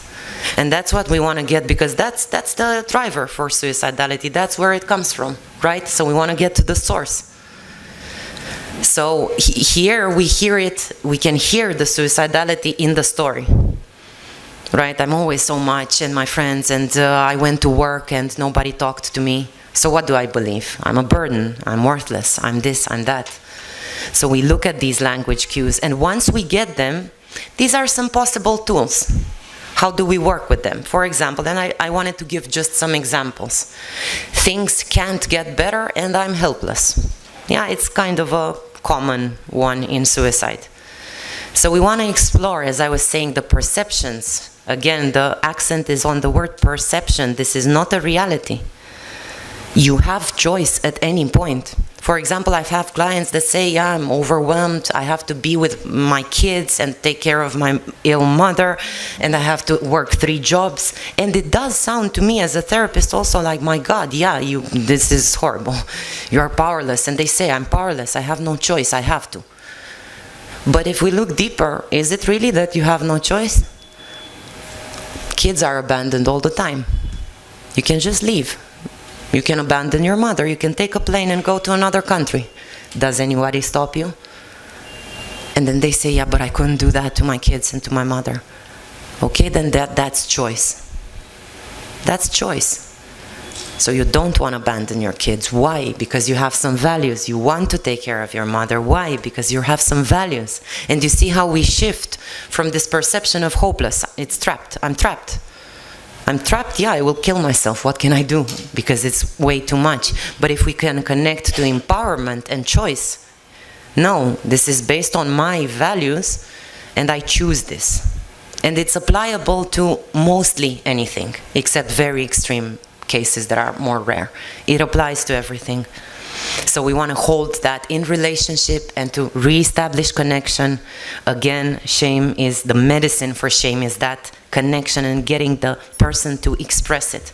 And that's what we want to get, because that's the driver for suicidality. That's where it comes from, right? So we want to get to the source. So here we hear it, we can hear the suicidality in the story. Right? I'm always so much, and my friends, and I went to work and nobody talked to me. So what do I believe? I'm a burden, I'm worthless, I'm this, I'm that. So we look at these language cues, and once we get them, these are some possible tools. How do we work with them? For example, and I wanted to give just some examples. Things can't get better and I'm helpless. Yeah, it's kind of a common one in suicide. So we want to explore, as I was saying, the perceptions. Again, the accent is on the word perception. This is not a reality. You have choice at any point. For example, I have clients that say, yeah, I'm overwhelmed, I have to be with my kids and take care of my ill mother, and I have to work 3 jobs. And it does sound to me as a therapist also like, my God, yeah, this is horrible. You're powerless. And they say, I'm powerless, I have no choice, I have to. But if we look deeper, is it really that you have no choice? Kids are abandoned all the time. You can just leave. You can abandon your mother. You can take a plane and go to another country. Does anybody stop you? And then they say, yeah, but I couldn't do that to my kids and to my mother. Okay, then that's choice. That's choice. So you don't want to abandon your kids. Why? Because you have some values. You want to take care of your mother. Why? Because you have some values. And you see how we shift from this perception of hopeless. It's trapped. I'm trapped. I'm trapped, yeah, I will kill myself. What can I do? Because it's way too much. But if we can connect to empowerment and choice, no, this is based on my values and I choose this. And it's applicable to mostly anything, except very extreme cases that are more rare. It applies to everything. So we want to hold that in relationship and to reestablish connection. Again, shame is, the medicine for shame is that connection and getting the person to express it.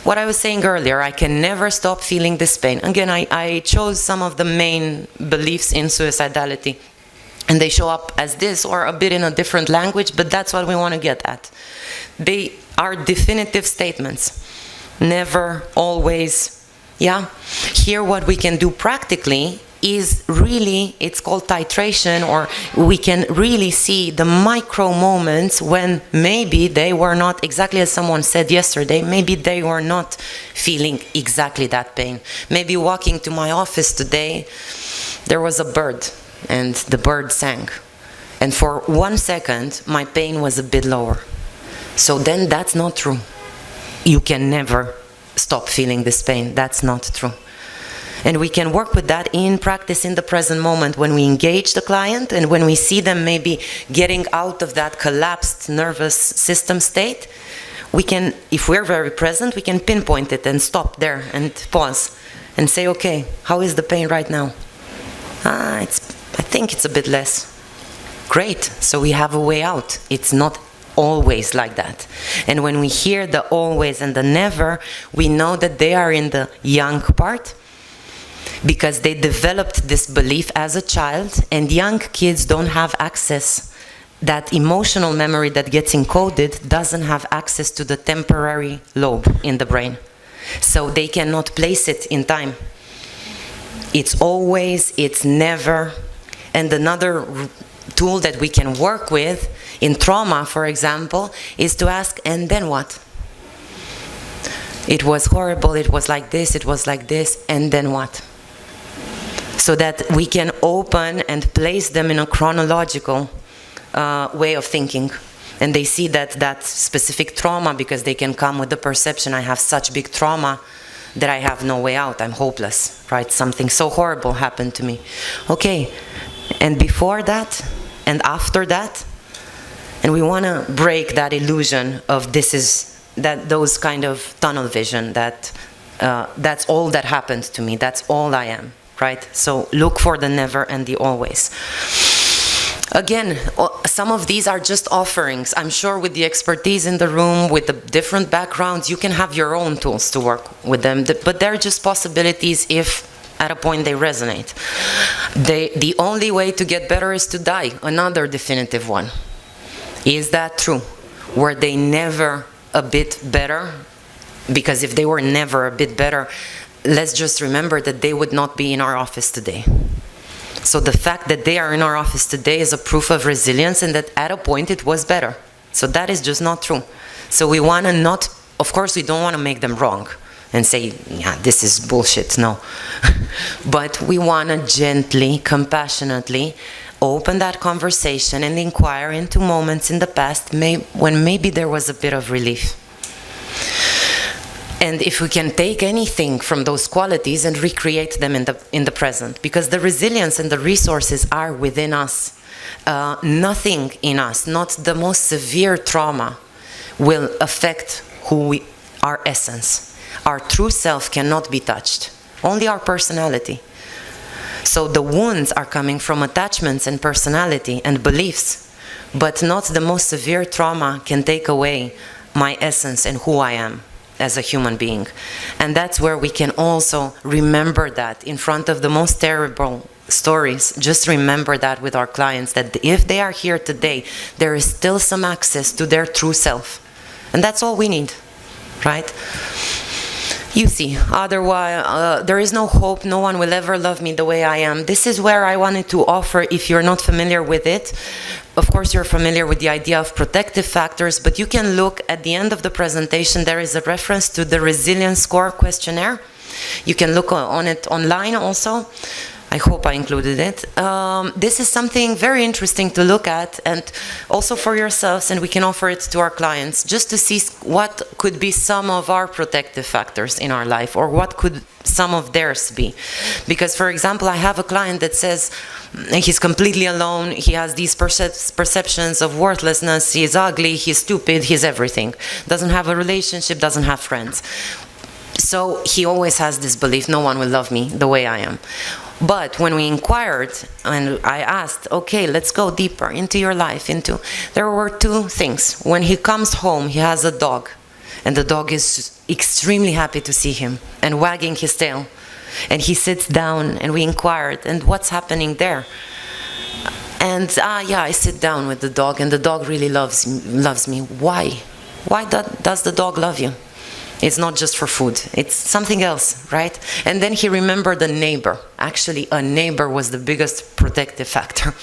What I was saying earlier, I can never stop feeling this pain. Again, I chose some of the main beliefs in suicidality, and they show up as this or a bit in a different language, but that's what we want to get at. They are definitive statements. Never, always. Yeah, here what we can do practically is really, it's called titration, or we can really see the micro moments when maybe they were not, exactly as someone said yesterday, maybe they were not feeling exactly that pain. Maybe walking to my office today, there was a bird and the bird sang. And for 1 second, my pain was a bit lower. So then that's not true. You can never stop feeling this pain. That's not true. And we can work with that in practice in the present moment when we engage the client and when we see them maybe getting out of that collapsed nervous system state. We can, if we're very present, we can pinpoint it and stop there and pause and say, okay, how is the pain right now? I think it's a bit less. Great, so we have a way out. It's not always like that. And when we hear the always and the never, we know that they are in the young part, because they developed this belief as a child, and young kids don't have access. That emotional memory that gets encoded doesn't have access to the temporary lobe in the brain. So they cannot place it in time. It's always, it's never. And another tool that we can work with in trauma, for example, is to ask, and then what? It was horrible, it was like this, and then what? So that we can open and place them in a chronological way of thinking. And they see that specific trauma, because they can come with the perception, I have such big trauma that I have no way out, I'm hopeless, right? Something so horrible happened to me. Okay, and before that, and after that, and we want to break that illusion of those kind of tunnel vision, that that's all that happened to me, that's all I am, right? So look for the never and the always. Again, some of these are just offerings. I'm sure with the expertise in the room, with the different backgrounds, you can have your own tools to work with them, but they're just possibilities if at a point they resonate. The only way to get better is to die, another definitive one. Is that true? Were they never a bit better? Because if they were never a bit better, let's just remember that they would not be in our office today. So the fact that they are in our office today is a proof of resilience, and that at a point it was better. So that is just not true. So we want to not, of course we don't want to make them wrong and say, yeah, this is bullshit, no. But we want to gently, compassionately open that conversation and inquire into moments in the past when maybe there was a bit of relief. And if we can take anything from those qualities and recreate them in the present, because the resilience and the resources are within us. Nothing in us, not the most severe trauma, will affect our essence. Our true self cannot be touched, only our personality. So the wounds are coming from attachments and personality and beliefs, but not the most severe trauma can take away my essence and who I am as a human being. And that's where we can also remember that in front of the most terrible stories. Just remember that with our clients, that if they are here today, there is still some access to their true self. And that's all we need, right? You see, otherwise, there is no hope, no one will ever love me the way I am. This is where I wanted to offer, if you're not familiar with it, of course you're familiar with the idea of protective factors, but you can look at the end of the presentation, there is a reference to the resilience score questionnaire. You can look on it online also. I hope I included it. This is something very interesting to look at, and also for yourselves, and we can offer it to our clients, just to see what could be some of our protective factors in our life, or what could some of theirs be. Because, for example, I have a client that says he's completely alone, he has these perceptions of worthlessness, he's ugly, he's stupid, he's everything. Doesn't have a relationship, doesn't have friends. So he always has this belief, no one will love me the way I am. But when we inquired and I asked, okay, let's go deeper into your life, there were two things. When he comes home, he has a dog, and the dog is extremely happy to see him and wagging his tail. And he sits down and we inquired, and what's happening there? And yeah, I sit down with the dog, and the dog really loves me. Why? Why does the dog love you? It's not just for food, it's something else, right? And then he remembered a neighbor. Actually, a neighbor was the biggest protective factor.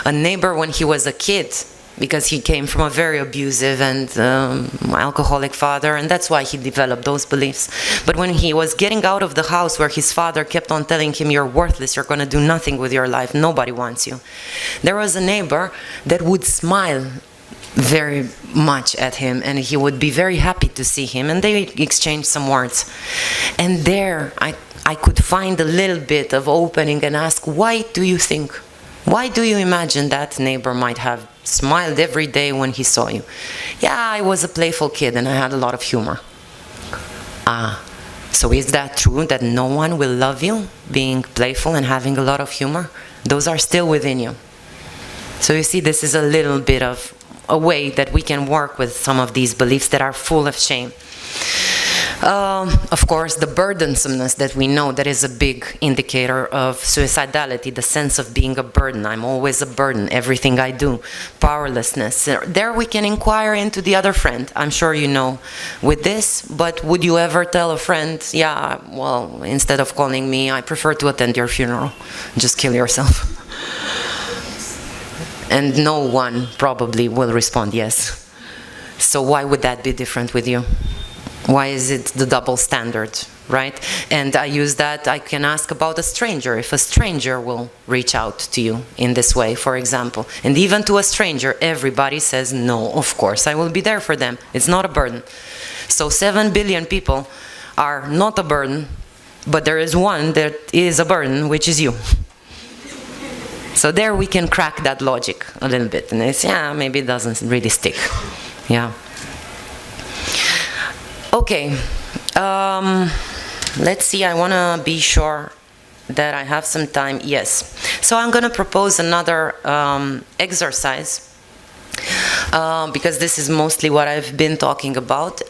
A neighbor when he was a kid, because he came from a very abusive and alcoholic father, and that's why he developed those beliefs. But when he was getting out of the house where his father kept on telling him, you're worthless, you're going to do nothing with your life, nobody wants you, there was a neighbor that would smile very much at him, and he would be very happy to see him, and they exchanged some words. And there I could find a little bit of opening and ask, why do you think? Why do you imagine that neighbor might have smiled every day when he saw you? Yeah, I was a playful kid and I had a lot of humor. So is that true that no one will love you being playful and having a lot of humor? Those are still within you. So you see, this is a little bit of a way that we can work with some of these beliefs that are full of shame. Of course, the burdensomeness that we know, that is a big indicator of suicidality, the sense of being a burden. I'm always a burden, everything I do. Powerlessness. There we can inquire into the other friend. I'm sure you know with this, but would you ever tell a friend, yeah, well, instead of calling me, I prefer to attend your funeral. Just kill yourself. And no one probably will respond yes. So why would that be different with you? Why is it the double standard, right? And I use that, I can ask about a stranger, if a stranger will reach out to you in this way, for example. And even to a stranger, everybody says, no, of course, I will be there for them. It's not a burden. So 7 billion people are not a burden, but there is one that is a burden, which is you. So there we can crack that logic a little bit. And it's, yeah, maybe it doesn't really stick. Yeah. Okay, let's see, I want to be sure that I have some time. Yes. So I'm going to propose another exercise, because this is mostly what I've been talking about.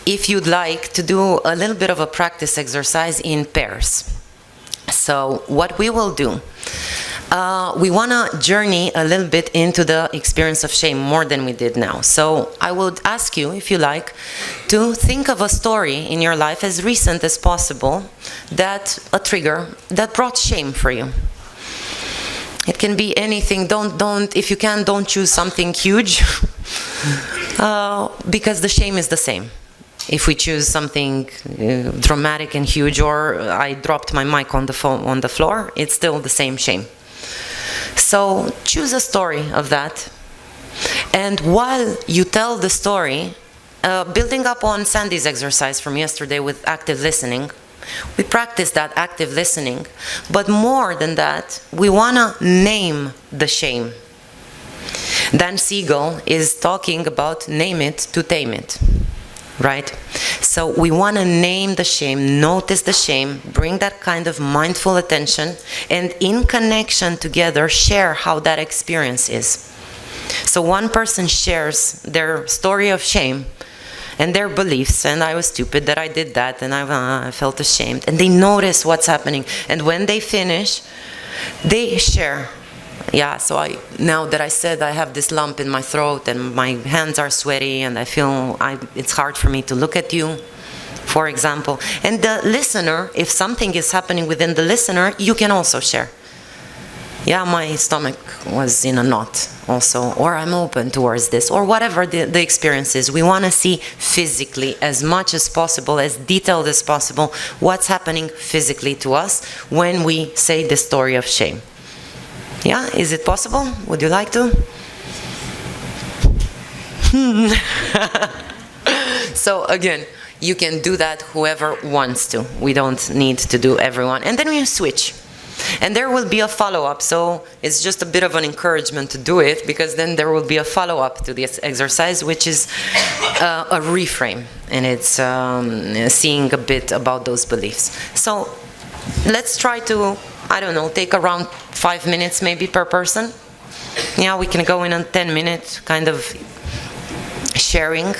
If you'd like to do a little bit of a practice exercise in pairs. So what we will do, we want to journey a little bit into the experience of shame more than we did now. So I would ask you, if you like, to think of a story in your life as recent as possible, that a trigger that brought shame for you. It can be anything. If you can, don't choose something huge, because the shame is the same. If we choose something dramatic and huge, or I dropped my mic on the floor, it's still the same shame. So choose a story of that, and while you tell the story, building up on Sandy's exercise from yesterday with active listening, we practice that active listening, but more than that, we want to name the shame. Dan Siegel is talking about name it to tame it. Right? So we want to name the shame, notice the shame, bring that kind of mindful attention, and in connection together share how that experience is. So one person shares their story of shame and their beliefs, and I was stupid that I did that, and I felt ashamed, and they notice what's happening, and when they finish, they share. Yeah, so now that I said I have this lump in my throat and my hands are sweaty and I feel it's hard for me to look at you, for example. And the listener, if something is happening within the listener, you can also share. Yeah, my stomach was in a knot also, or I'm open towards this, or whatever the experience is. We want to see physically, as much as possible, as detailed as possible, what's happening physically to us when we say the story of shame. Yeah, is it possible? Would you like to? So again, you can do that whoever wants to. We don't need to do everyone. And then we switch. And there will be a follow-up. So it's just a bit of an encouragement to do it, because then there will be a follow-up to this exercise, which is a reframe. And it's seeing a bit about those beliefs. So let's try to, I don't know, take around 5 minutes maybe per person. Yeah, we can go in a 10-minute kind of sharing.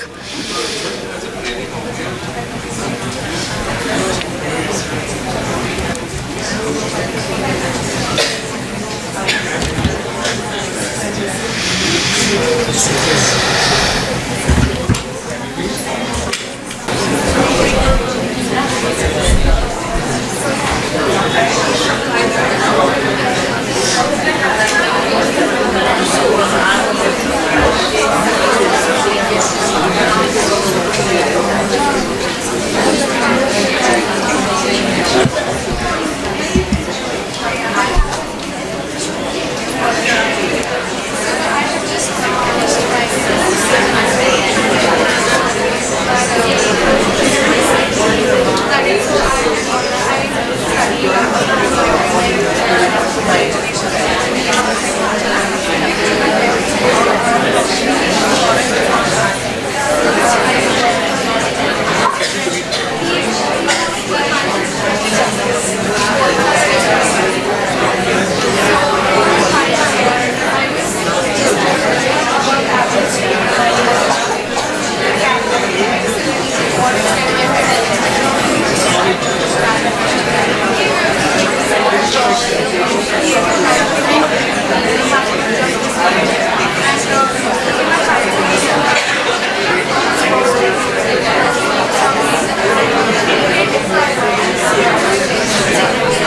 Yes.